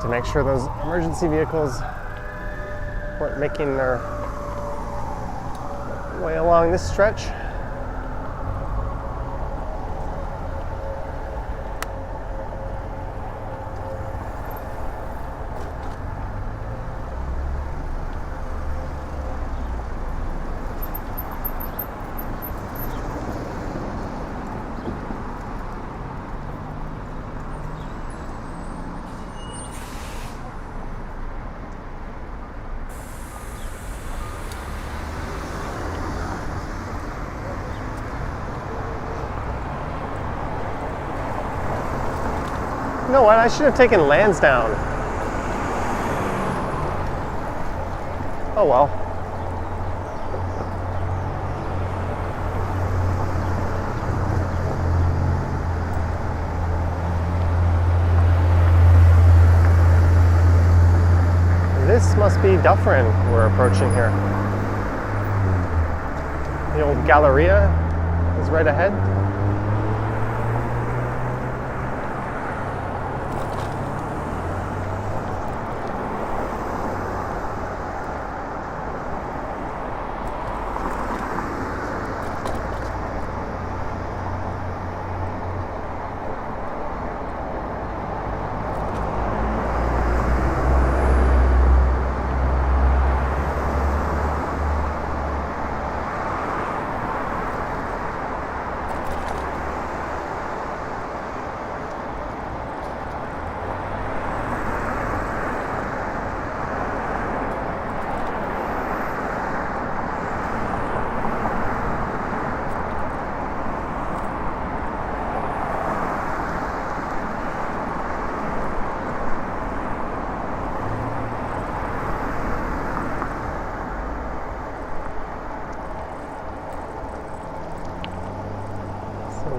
[SPEAKER 1] To make sure those emergency vehicles weren't making their way along this stretch. You know what? I should have taken Lansdowne. Oh well. This must be Dufferin we're approaching here. The old Galleria is right ahead.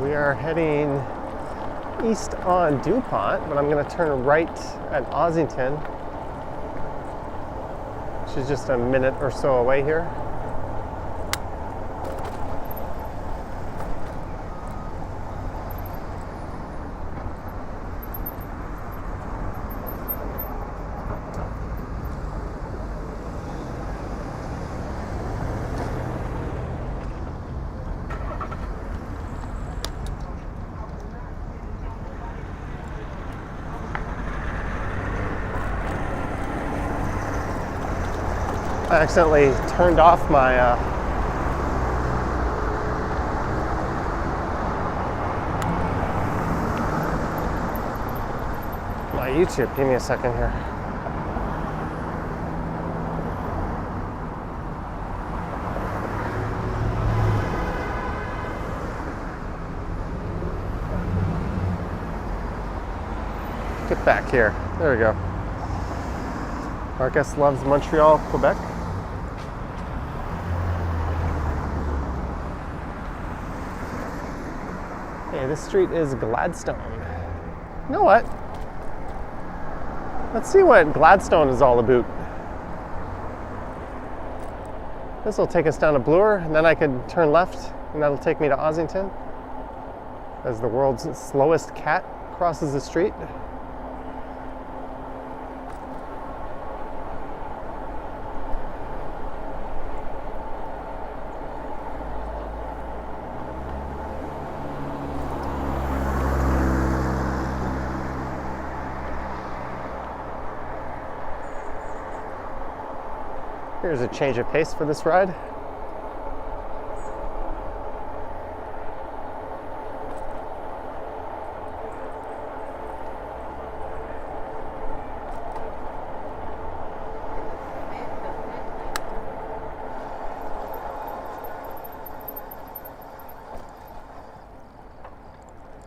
[SPEAKER 1] We are heading east on DuPont, but I'm going to turn right at Ossington, which is just a minute or so away here. I accidentally turned off my my YouTube. Give me a second here. Get back here. There we go. Marcus loves Montreal, Quebec. Hey, this street is Gladstone. You know what? Let's see what Gladstone is all about. This will take us down to Bloor, and then I could turn left, and that'll take me to Ossington. As the world's slowest cat crosses the street. Here's a change of pace for this ride.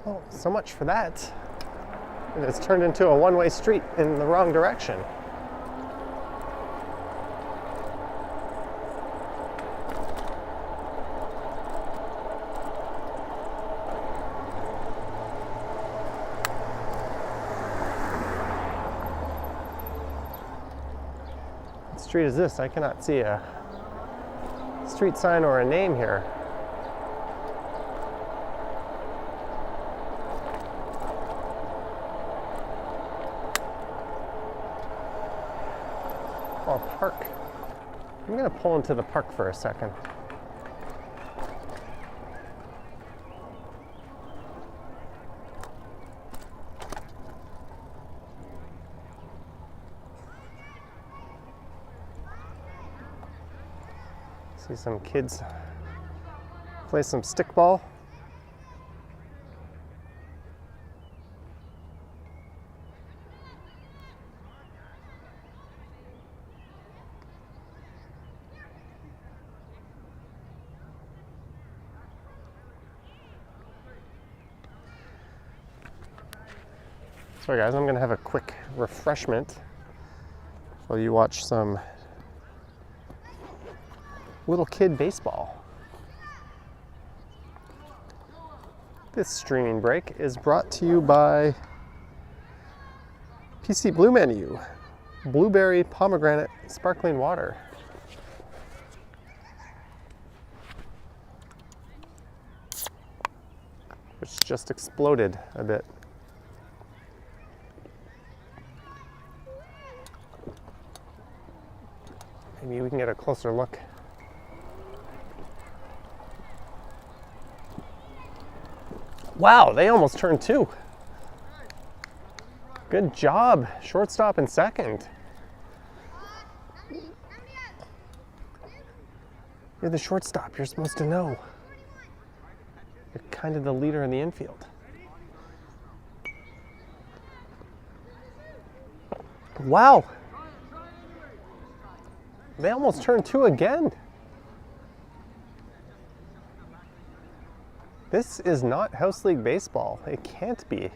[SPEAKER 1] Oh, so much for that. And it's turned into a one-way street in the wrong direction. What street is this? I cannot see a street sign or a name here. Oh, park. I'm gonna pull into the park for a second. See some kids play some stickball. Sorry guys, I'm gonna have a quick refreshment while you watch some little kid baseball. This streaming break is brought to you by PC Blue Menu, blueberry pomegranate sparkling water. Which just exploded a bit. Maybe we can get a closer look. Wow, they almost turned two. Good job, shortstop and second. You're the shortstop, you're supposed to know. You're kind of the leader in the infield. Wow. They almost turned two again. This is not House League baseball. It can't be.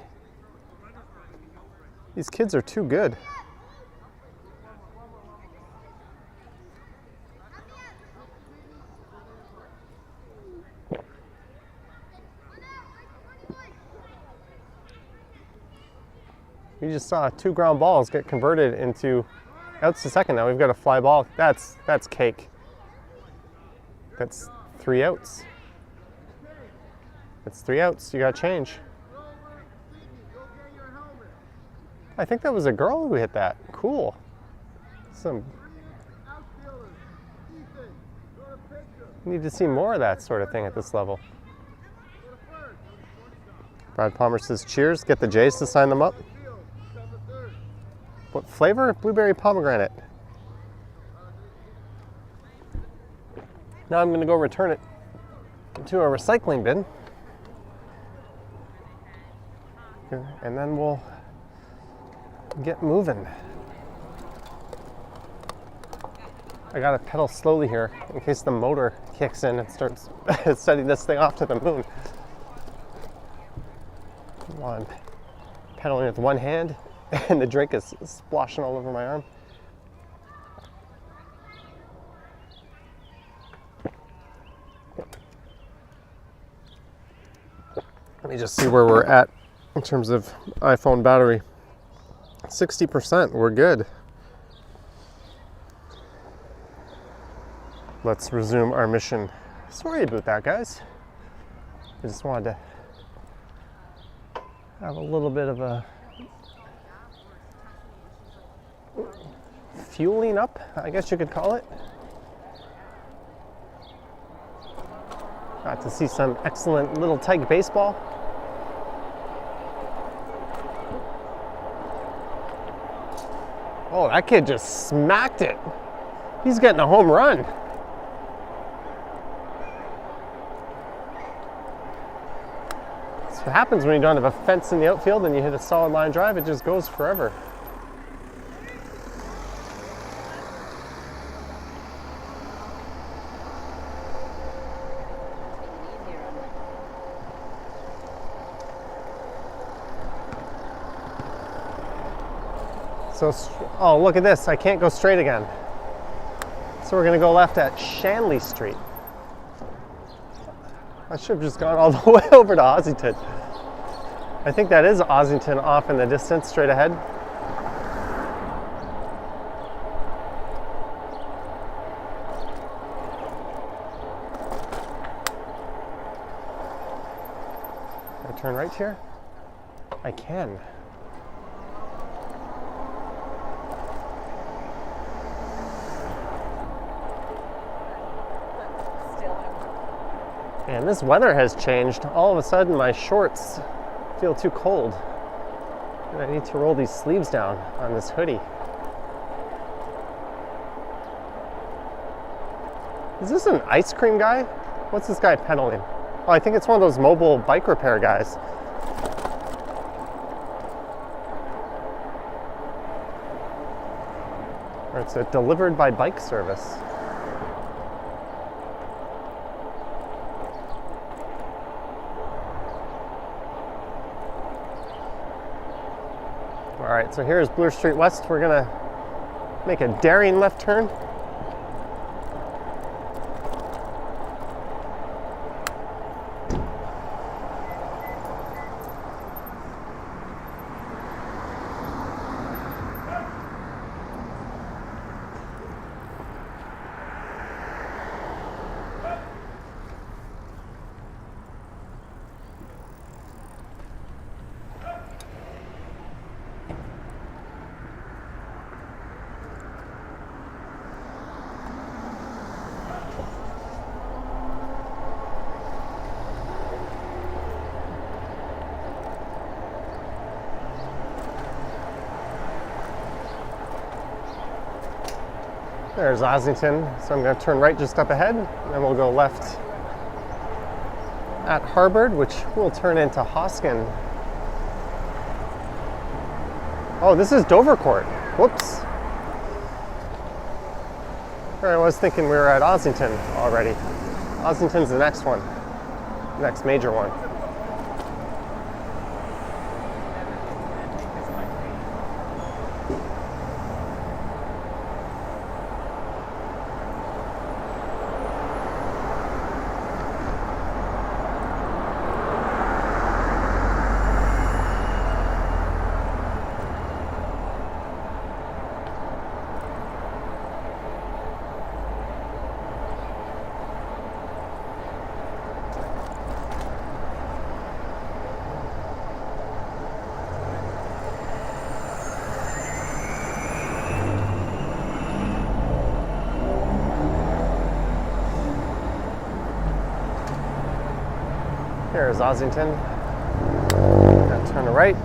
[SPEAKER 1] These kids are too good. We just saw two ground balls get converted into outs to second. Now we've got a fly ball. That's cake. That's 3 outs. That's 3 outs. You got to change. I think that was a girl who hit that. Cool. Need to see more of that sort of thing at this level. Brad Palmer says cheers. Get the Jays to sign them up. What flavor? Blueberry pomegranate. Now I'm going to go return it to a recycling bin. And then we'll get moving. I gotta pedal slowly here in case the motor kicks in and starts setting this thing off to the moon. Come on, pedaling with one hand And the drink is splashing all over my arm. Let me just see where we're at in terms of iPhone battery. 60%, we're good. Let's resume our mission. Sorry about that, guys. I just wanted to have a little bit of a fueling up, I guess you could call it. Got to see some excellent little tyke baseball. Oh, that kid just smacked it. He's getting a home run. That's what happens when you don't have a fence in the outfield and you hit a solid line drive, it just goes forever. So, oh, look at this. I can't go straight again. So we're going to go left at Shanley Street. I should have just gone all the way over to Ossington. I think that is Ossington off in the distance, straight ahead. Can I turn right here? I can. And this weather has changed. All of a sudden my shorts feel too cold. And I need to roll these sleeves down on this hoodie. Is this an ice cream guy? What's this guy pedaling? Oh, I think it's one of those mobile bike repair guys. Or it's a delivered by bike service. All right, so here's Bloor Street West. We're gonna make a daring left turn. There's Ossington, so I'm going to turn right just up ahead, and then we'll go left at Harvard, which will turn into Hoskin. Oh, this is Dovercourt. Whoops. I was thinking we were at Ossington already. Ossington's the next one, next major one. Here's Ossington. Now turn to right.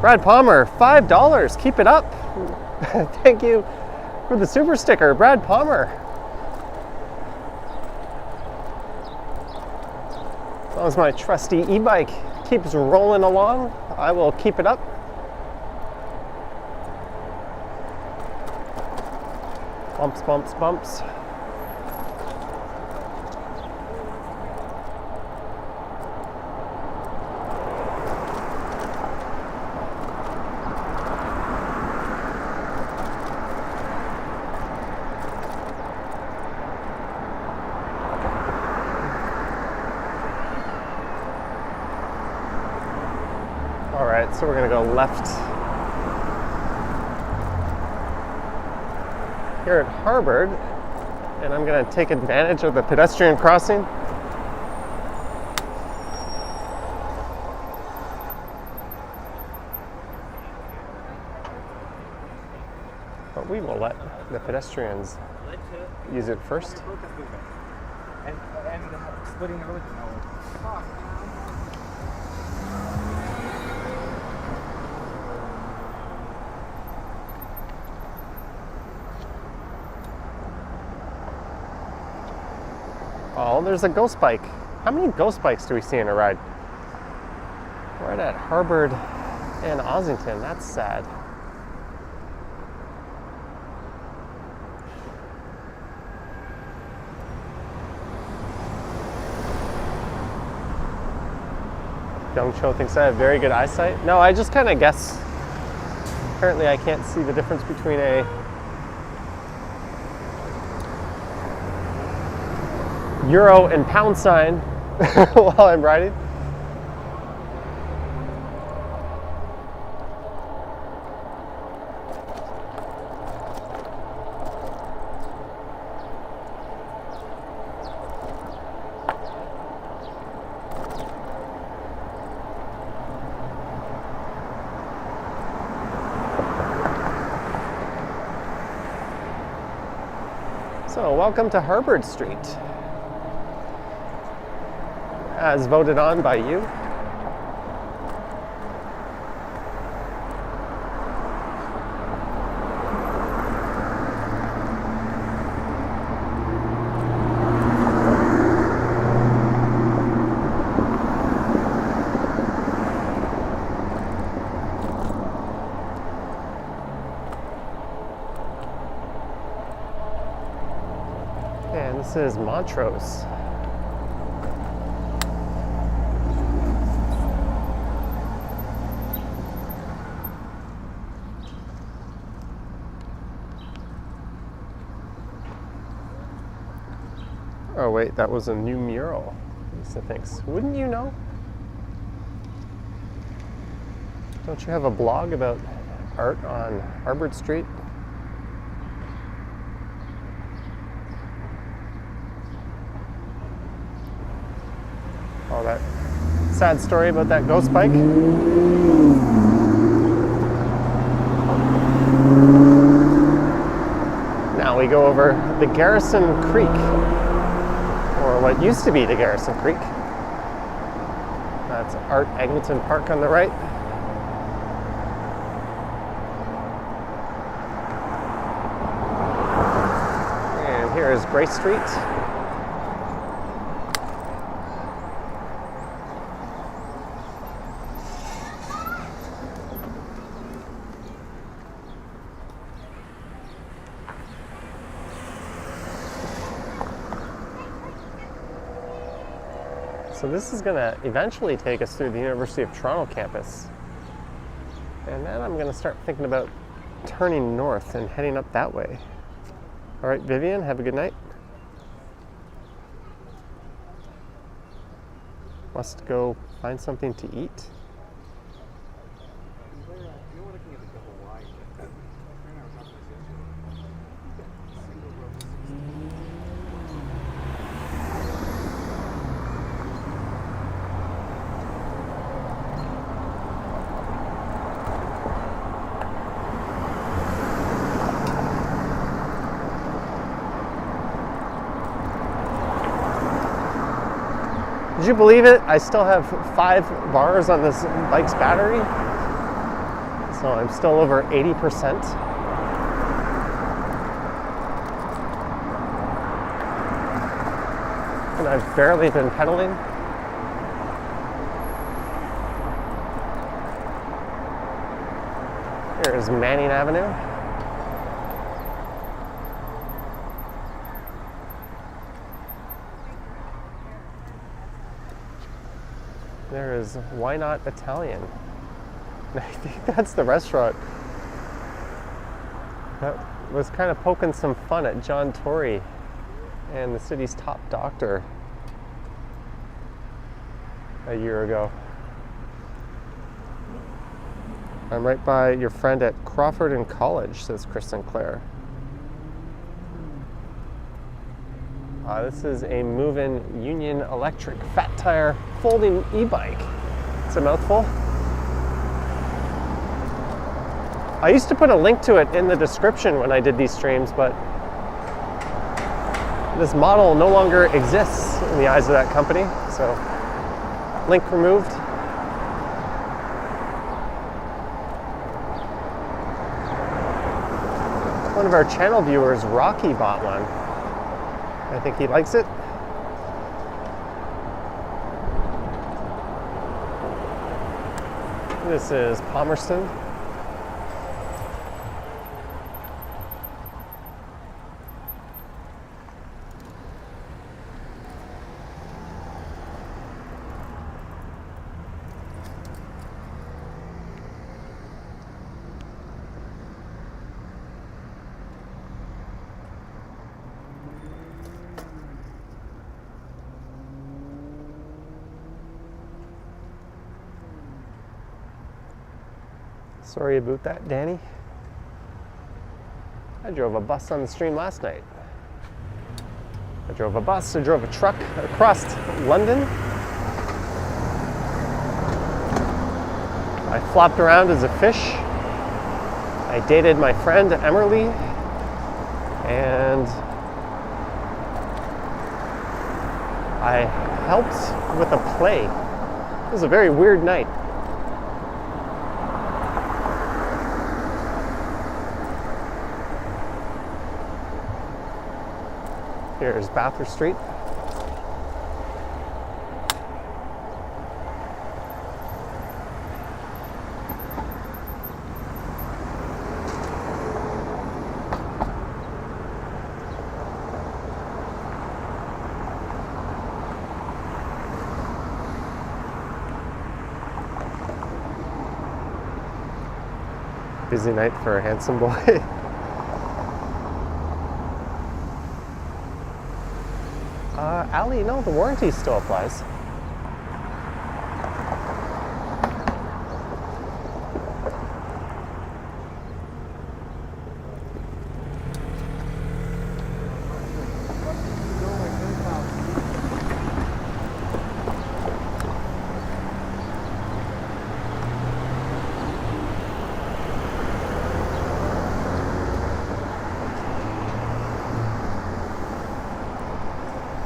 [SPEAKER 1] Brad Palmer, $5. Keep it up. Thank you for the super sticker, Brad Palmer. As long as my trusty e-bike keeps rolling along, I will keep it up. Bumps, bumps, bumps. All right, so we're gonna go left here at Harvard, and I'm gonna take advantage of the pedestrian crossing. But we will let the pedestrians use it first.
[SPEAKER 2] And splitting the road.
[SPEAKER 1] Oh, there's a ghost bike. How many ghost bikes do we see in a ride? Right at Harvard and Ossington. That's sad. Young Cho thinks I have very good eyesight. No, I just kind of guess. Apparently I can't see the difference between a euro and pound sign while I'm riding. So, welcome to Harvard Street, as voted on by you. And this is Montrose. Oh wait, that was a new mural, Lisa thinks. Wouldn't you know? Don't you have a blog about art on Harvard Street? Oh, that sad story about that ghost bike. Now we go over the Garrison Creek, or what used to be the Garrison Creek. That's Art Eglinton Park on the right. And here is Grace Street. So this is going to eventually take us through the University of Toronto campus. And then I'm going to start thinking about turning north and heading up that way. All right, Vivian, have a good night. Must go find something to eat. Did you believe it? I still have 5 bars on this bike's battery. So I'm still over 80%. And I've barely been pedaling. Here's Manning Avenue. There is Why Not Italian. I think that's the restaurant that was kind of poking some fun at John Tory and the city's top doctor a year ago. I'm right by your friend at Crawford and College, says Chris Sinclair. This is a move-in Union Electric fat tire folding e-bike. It's a mouthful. I used to put a link to it in the description when I did these streams, but this model no longer exists in the eyes of that company, so link removed. One of our channel viewers, Rocky, bought one. I think he likes it. This is Palmerston. Sorry about that, Danny. I drove a bus on the stream last night. I drove a bus, I drove a truck across London. I flopped around as a fish. I dated my friend Emily, and I helped with a play. It was a very weird night. Here's Bathurst Street. Busy night for a handsome boy. Ali, no, the warranty still applies.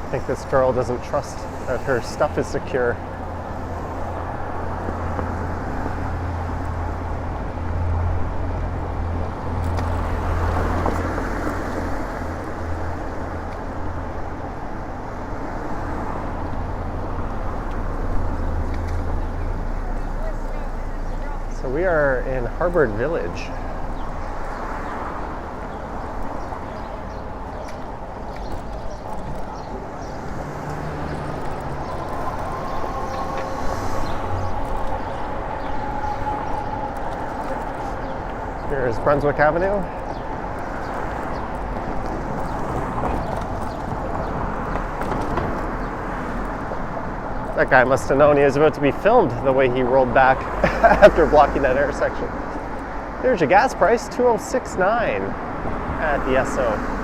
[SPEAKER 1] I think this girl doesn't trust that her stuff is secure. So we are in Harvard Village. Here's Brunswick Avenue. That guy must have known he was about to be filmed the way he rolled back after blocking that intersection. There's your gas price, $2.06.9 at the Esso.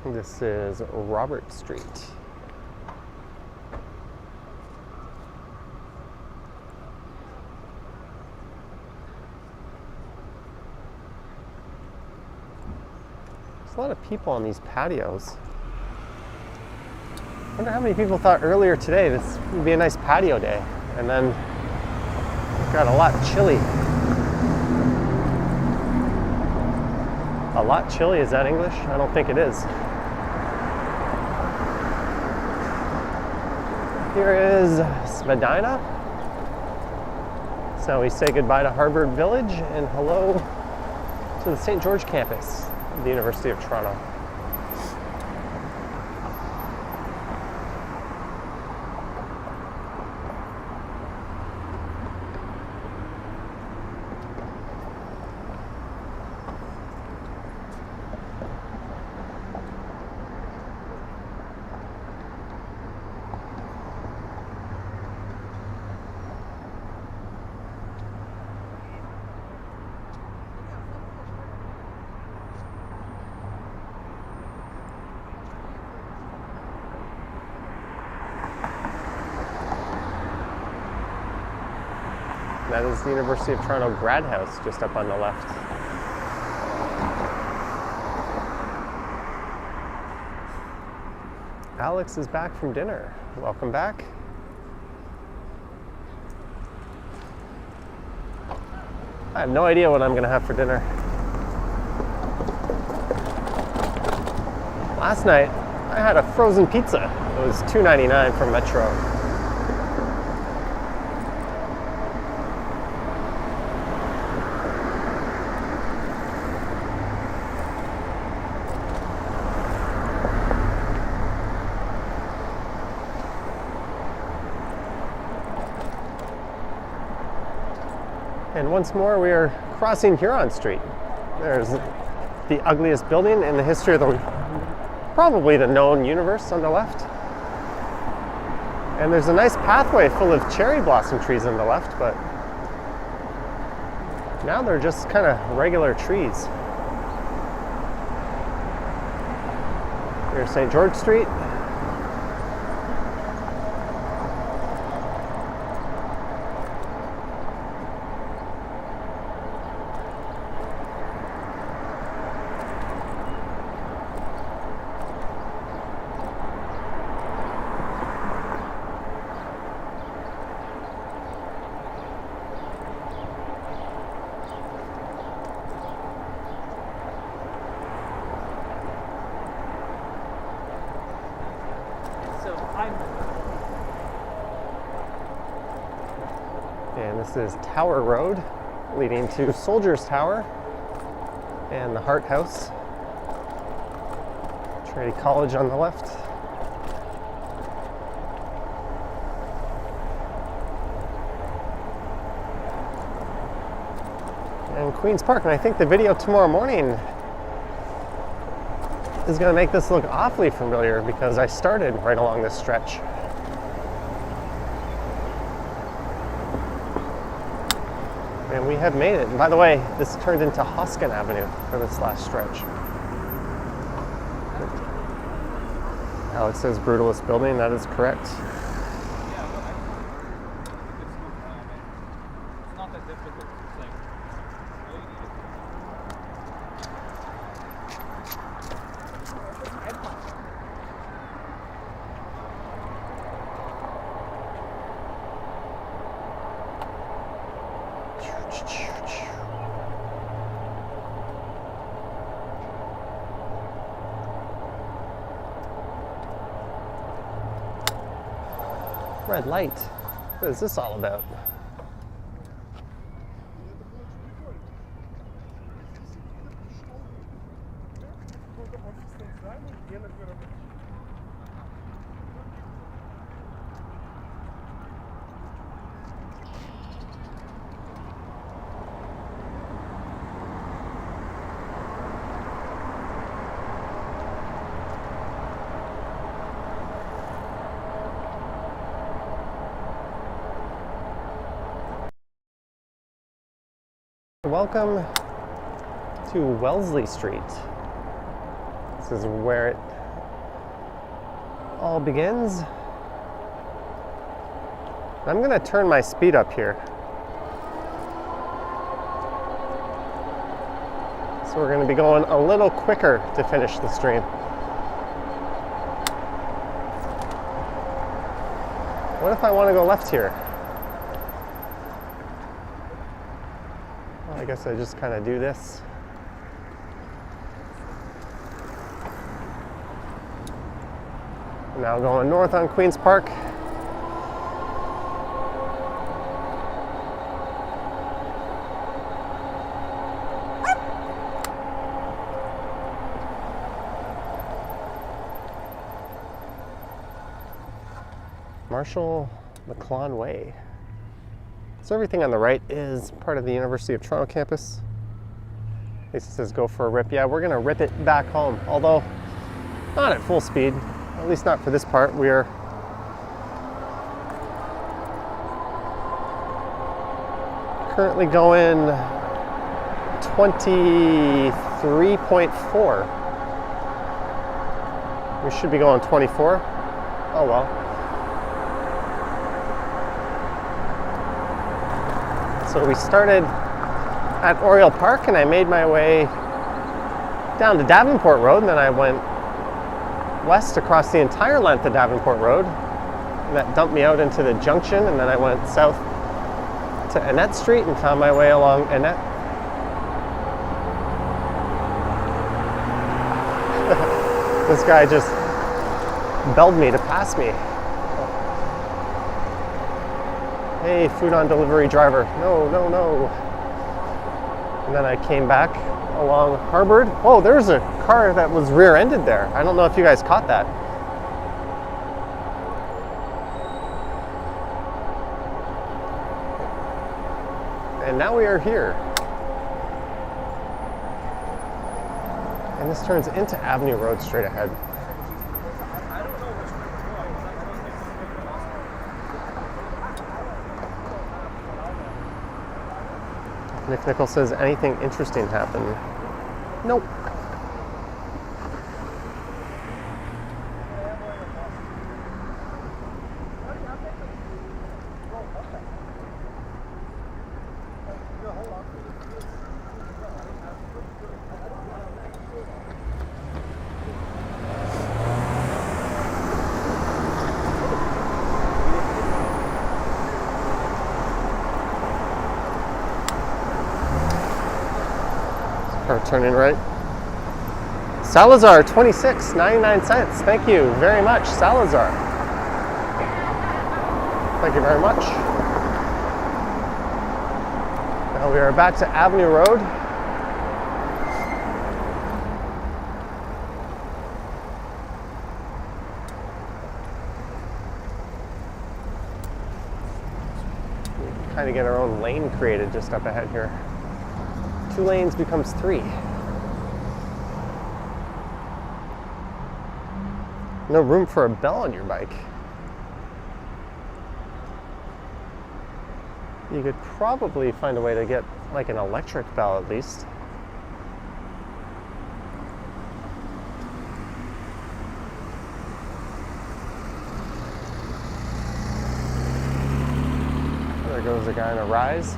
[SPEAKER 1] This is Robert Street. There's a lot of people on these patios. I wonder how many people thought earlier today this would be a nice patio day, and then it got a lot chilly. A lot chilly, is that English? I don't think it is. Here is Spadina. So we say goodbye to Harvard Village and hello to the St. George campus of the University of Toronto. That is the University of Toronto grad house just up on the left. Alex is back from dinner. Welcome back. I have no idea what I'm going to have for dinner. Last night, I had a frozen pizza. It was $2.99 from Metro. And once more, we are crossing Huron Street. There's the ugliest building in the history of probably the known universe on the left. And there's a nice pathway full of cherry blossom trees on the left, but now they're just kind of regular trees. Here's St. George Street. And this is Tower Road, leading to Soldiers Tower and the Hart House. Trinity College on the left. And Queen's Park. And I think the video tomorrow morning is going to make this look awfully familiar because I started right along this stretch. And we have made it. And by the way, this turned into Hoskin Avenue for this last stretch. Alex says brutalist building, that is correct.
[SPEAKER 2] It's not that difficult. It's like,
[SPEAKER 1] Red light. What is this all about? Welcome to Wellesley Street. This is where it all begins. I'm going to turn my speed up here. So we're going to be going a little quicker to finish the stream. What if I want to go left here? I guess I just kind of do this. Now going north on Queens Park. Marshall McLean Way. So everything on the right is part of the University of Toronto campus. Lisa says go for a rip. Yeah, we're gonna rip it back home, although not at full speed, at least not for this part. We're currently going 23.4. We should be going 24. Oh well. So we started at Oriole Park and I made my way down to Davenport Road, and then I went west across the entire length of Davenport Road, and that dumped me out into the Junction, and then I went south to Annette Street and found my way along Annette. This guy just belled me to pass me. Hey, food on delivery driver. No, no, no. And then I came back along Harvard. Oh, there's a car that was rear-ended there. I don't know if you guys caught that. And now we are here. And this turns into Avenue Road straight ahead. Nick Nichols says, anything interesting happened? Nope. Or turning right. Salazar, 26, 99 cents. Thank you very much, Salazar. Thank you very much. Now we are back to Avenue Road. We kind of get our own lane created just up ahead here. 2 lanes becomes 3. No room for a bell on your bike. You could probably find a way to get like an electric bell at least. There goes a guy in a rise.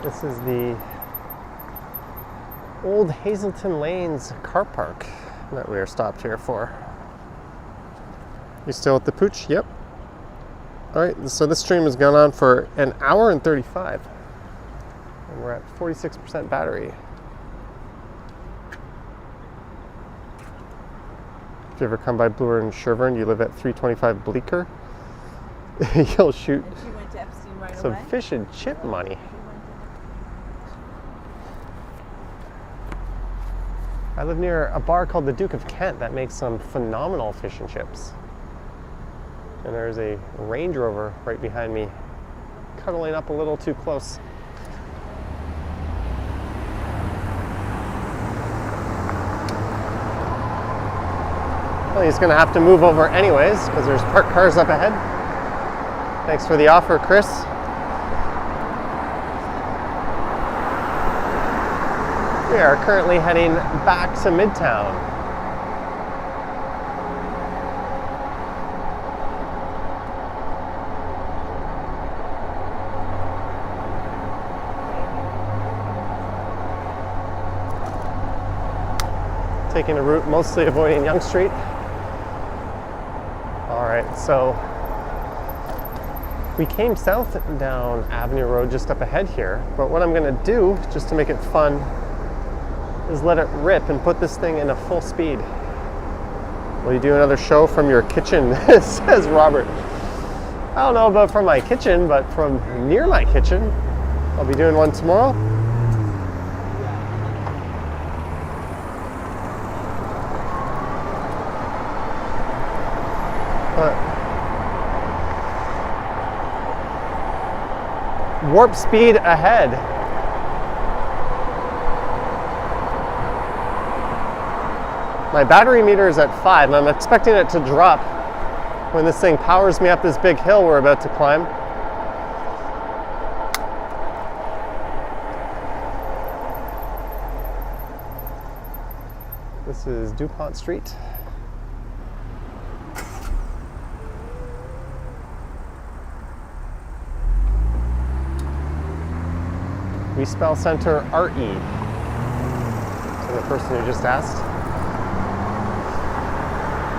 [SPEAKER 1] This is the old Hazelton Lanes car park that we are stopped here for. You still at the pooch? Yep. Alright, so this stream has gone on for an hour and 35. And we're at 46% battery. If you ever come by Bloor and Sherburne, you live at 325 Bleecker, you'll shoot
[SPEAKER 3] And she went to Epstein right
[SPEAKER 1] some
[SPEAKER 3] away.
[SPEAKER 1] fish and chip money. I live near a bar called the Duke of Kent that makes some phenomenal fish and chips. And there's a Range Rover right behind me, cuddling up a little too close. Well, he's gonna have to move over anyways because there's parked cars up ahead. Thanks for the offer, Chris. We are currently heading back to Midtown. Taking a route mostly avoiding Young Street. All right, so we came south down Avenue Road just up ahead here, but what I'm gonna do, just to make it fun, is let it rip and put this thing in a full speed. Will you do another show from your kitchen, says Robert. I don't know about from my kitchen, but from near my kitchen. I'll be doing one tomorrow. Warp speed ahead. My battery meter is at 5 and I'm expecting it to drop when this thing powers me up this big hill we're about to climb. This is DuPont Street. We spell center R-E, to the person who just asked.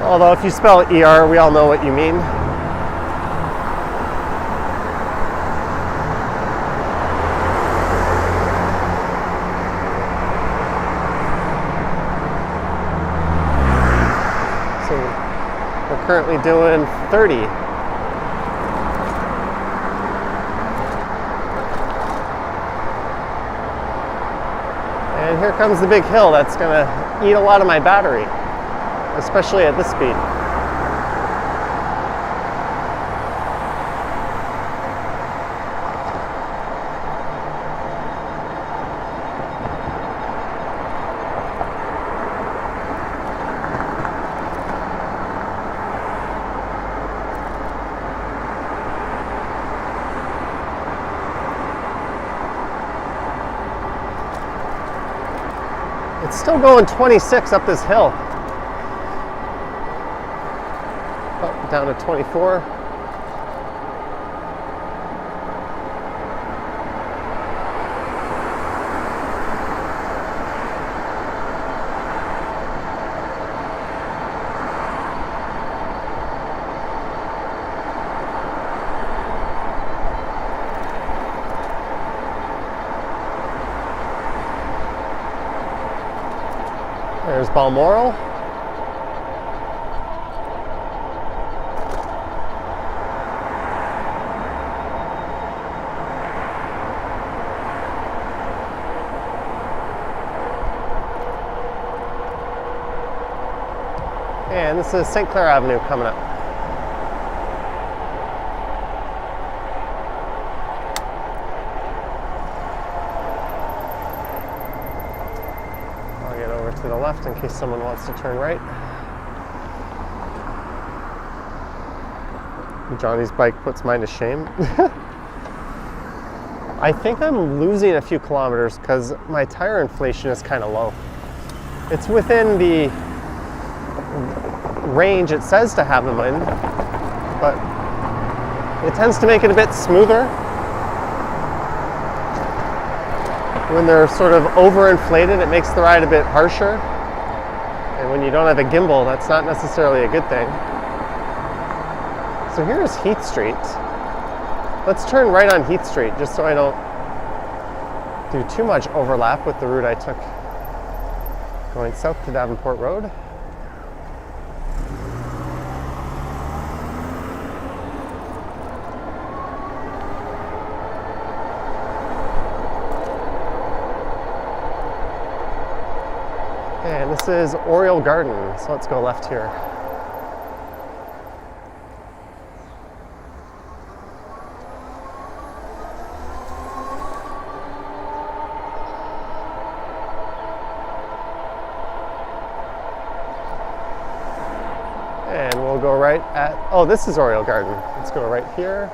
[SPEAKER 1] Although if you spell ER, we all know what you mean. So we're currently doing 30. And here comes the big hill that's gonna eat a lot of my battery, especially at this speed. It's still going 26 up this hill. Oh, down to 24. There's Balmoral. And this is St. Clair Avenue coming up. To the left in case someone wants to turn right. Johnny's bike puts mine to shame. I think I'm losing a few kilometers because my tire inflation is kind of low. It's within the range it says to have them in, but it tends to make it a bit smoother when they're sort of overinflated. It makes the ride a bit harsher, and when you don't have a gimbal, that's not necessarily a good thing. So here's Heath Street. Let's turn right on Heath Street just so I don't do too much overlap with the route I took going south to Davenport Road. And this is Oriole Garden, so let's go left here. go right at, oh, this is Oriole Garden. Let's go right here.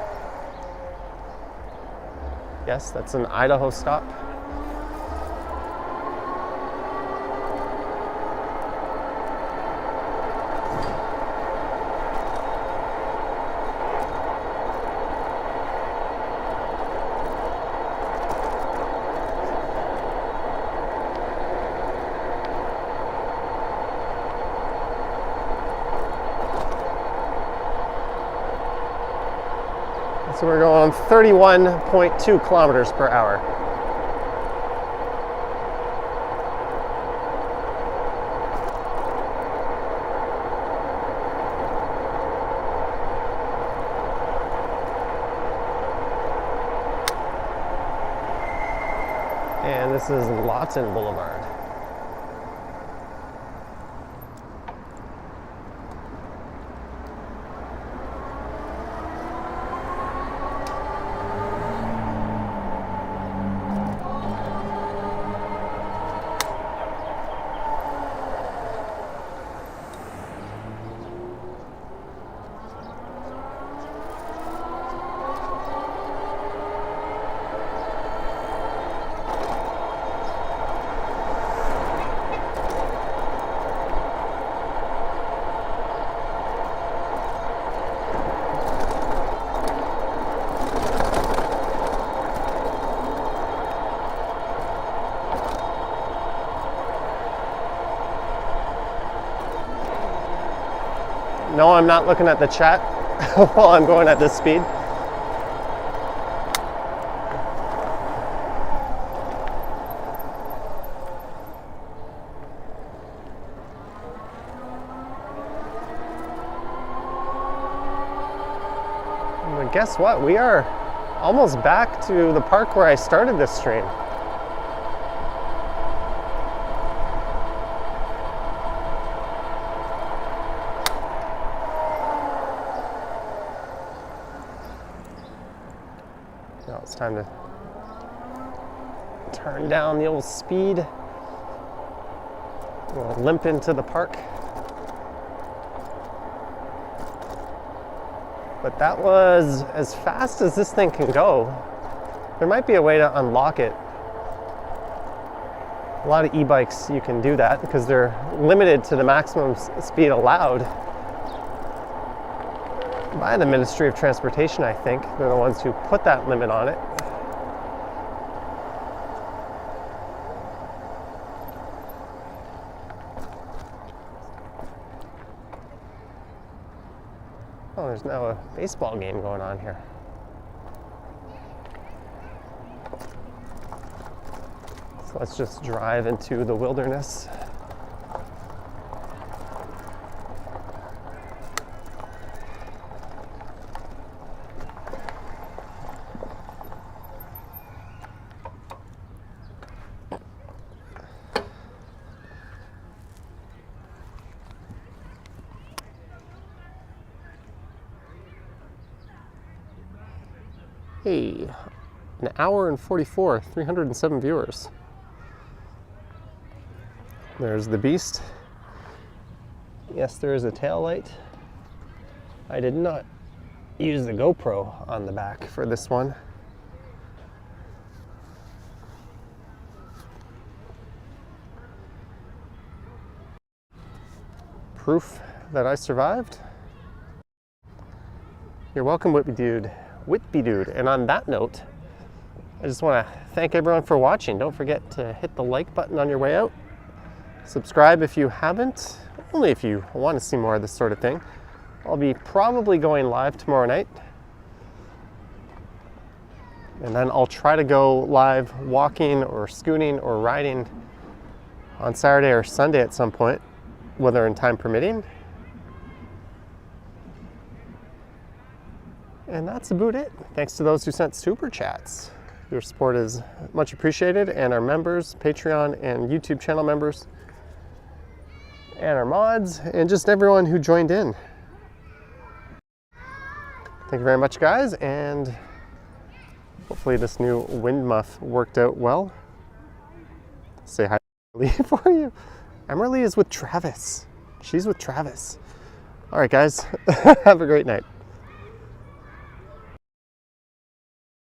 [SPEAKER 1] Yes, that's an Idaho stop. So we're going 31.2 kilometers per hour. And this is Lawton Boulevard. No, I'm not looking at the chat while I'm going at this speed. But guess what? We are almost back to the park where I started this stream. Now it's time to turn down the old speed. We'll limp into the park. But that was as fast as this thing can go. There might be a way to unlock it. A lot of e-bikes you can do that because they're limited to the maximum speed allowed by the Ministry of Transportation, I think. They're the ones who put that limit on it. Oh, there's now a baseball game going on here. So let's just drive into the wilderness. Hey, an hour and 44, 307 viewers. There's the beast. Yes, there is a tail light. I did not use the GoPro on the back for this one. Proof that I survived. You're welcome, Whitby Dude. Whitby Dude. And on that note, I just want to thank everyone for watching. Don't forget to hit the like button on your way out. Subscribe if you haven't, only if you want to see more of this sort of thing. I'll be probably going live tomorrow night. And then I'll try to go live walking or scooting or riding on Saturday or Sunday at some point, weather and time permitting. And that's about it. Thanks to those who sent super chats. Your support is much appreciated, and our members, Patreon and YouTube channel members, and our mods, and just everyone who joined in. Thank you very much, guys, and hopefully this new wind muff worked out well. Say hi to Emily for you. Emily is with Travis. She's with Travis. All right, guys, have a great night.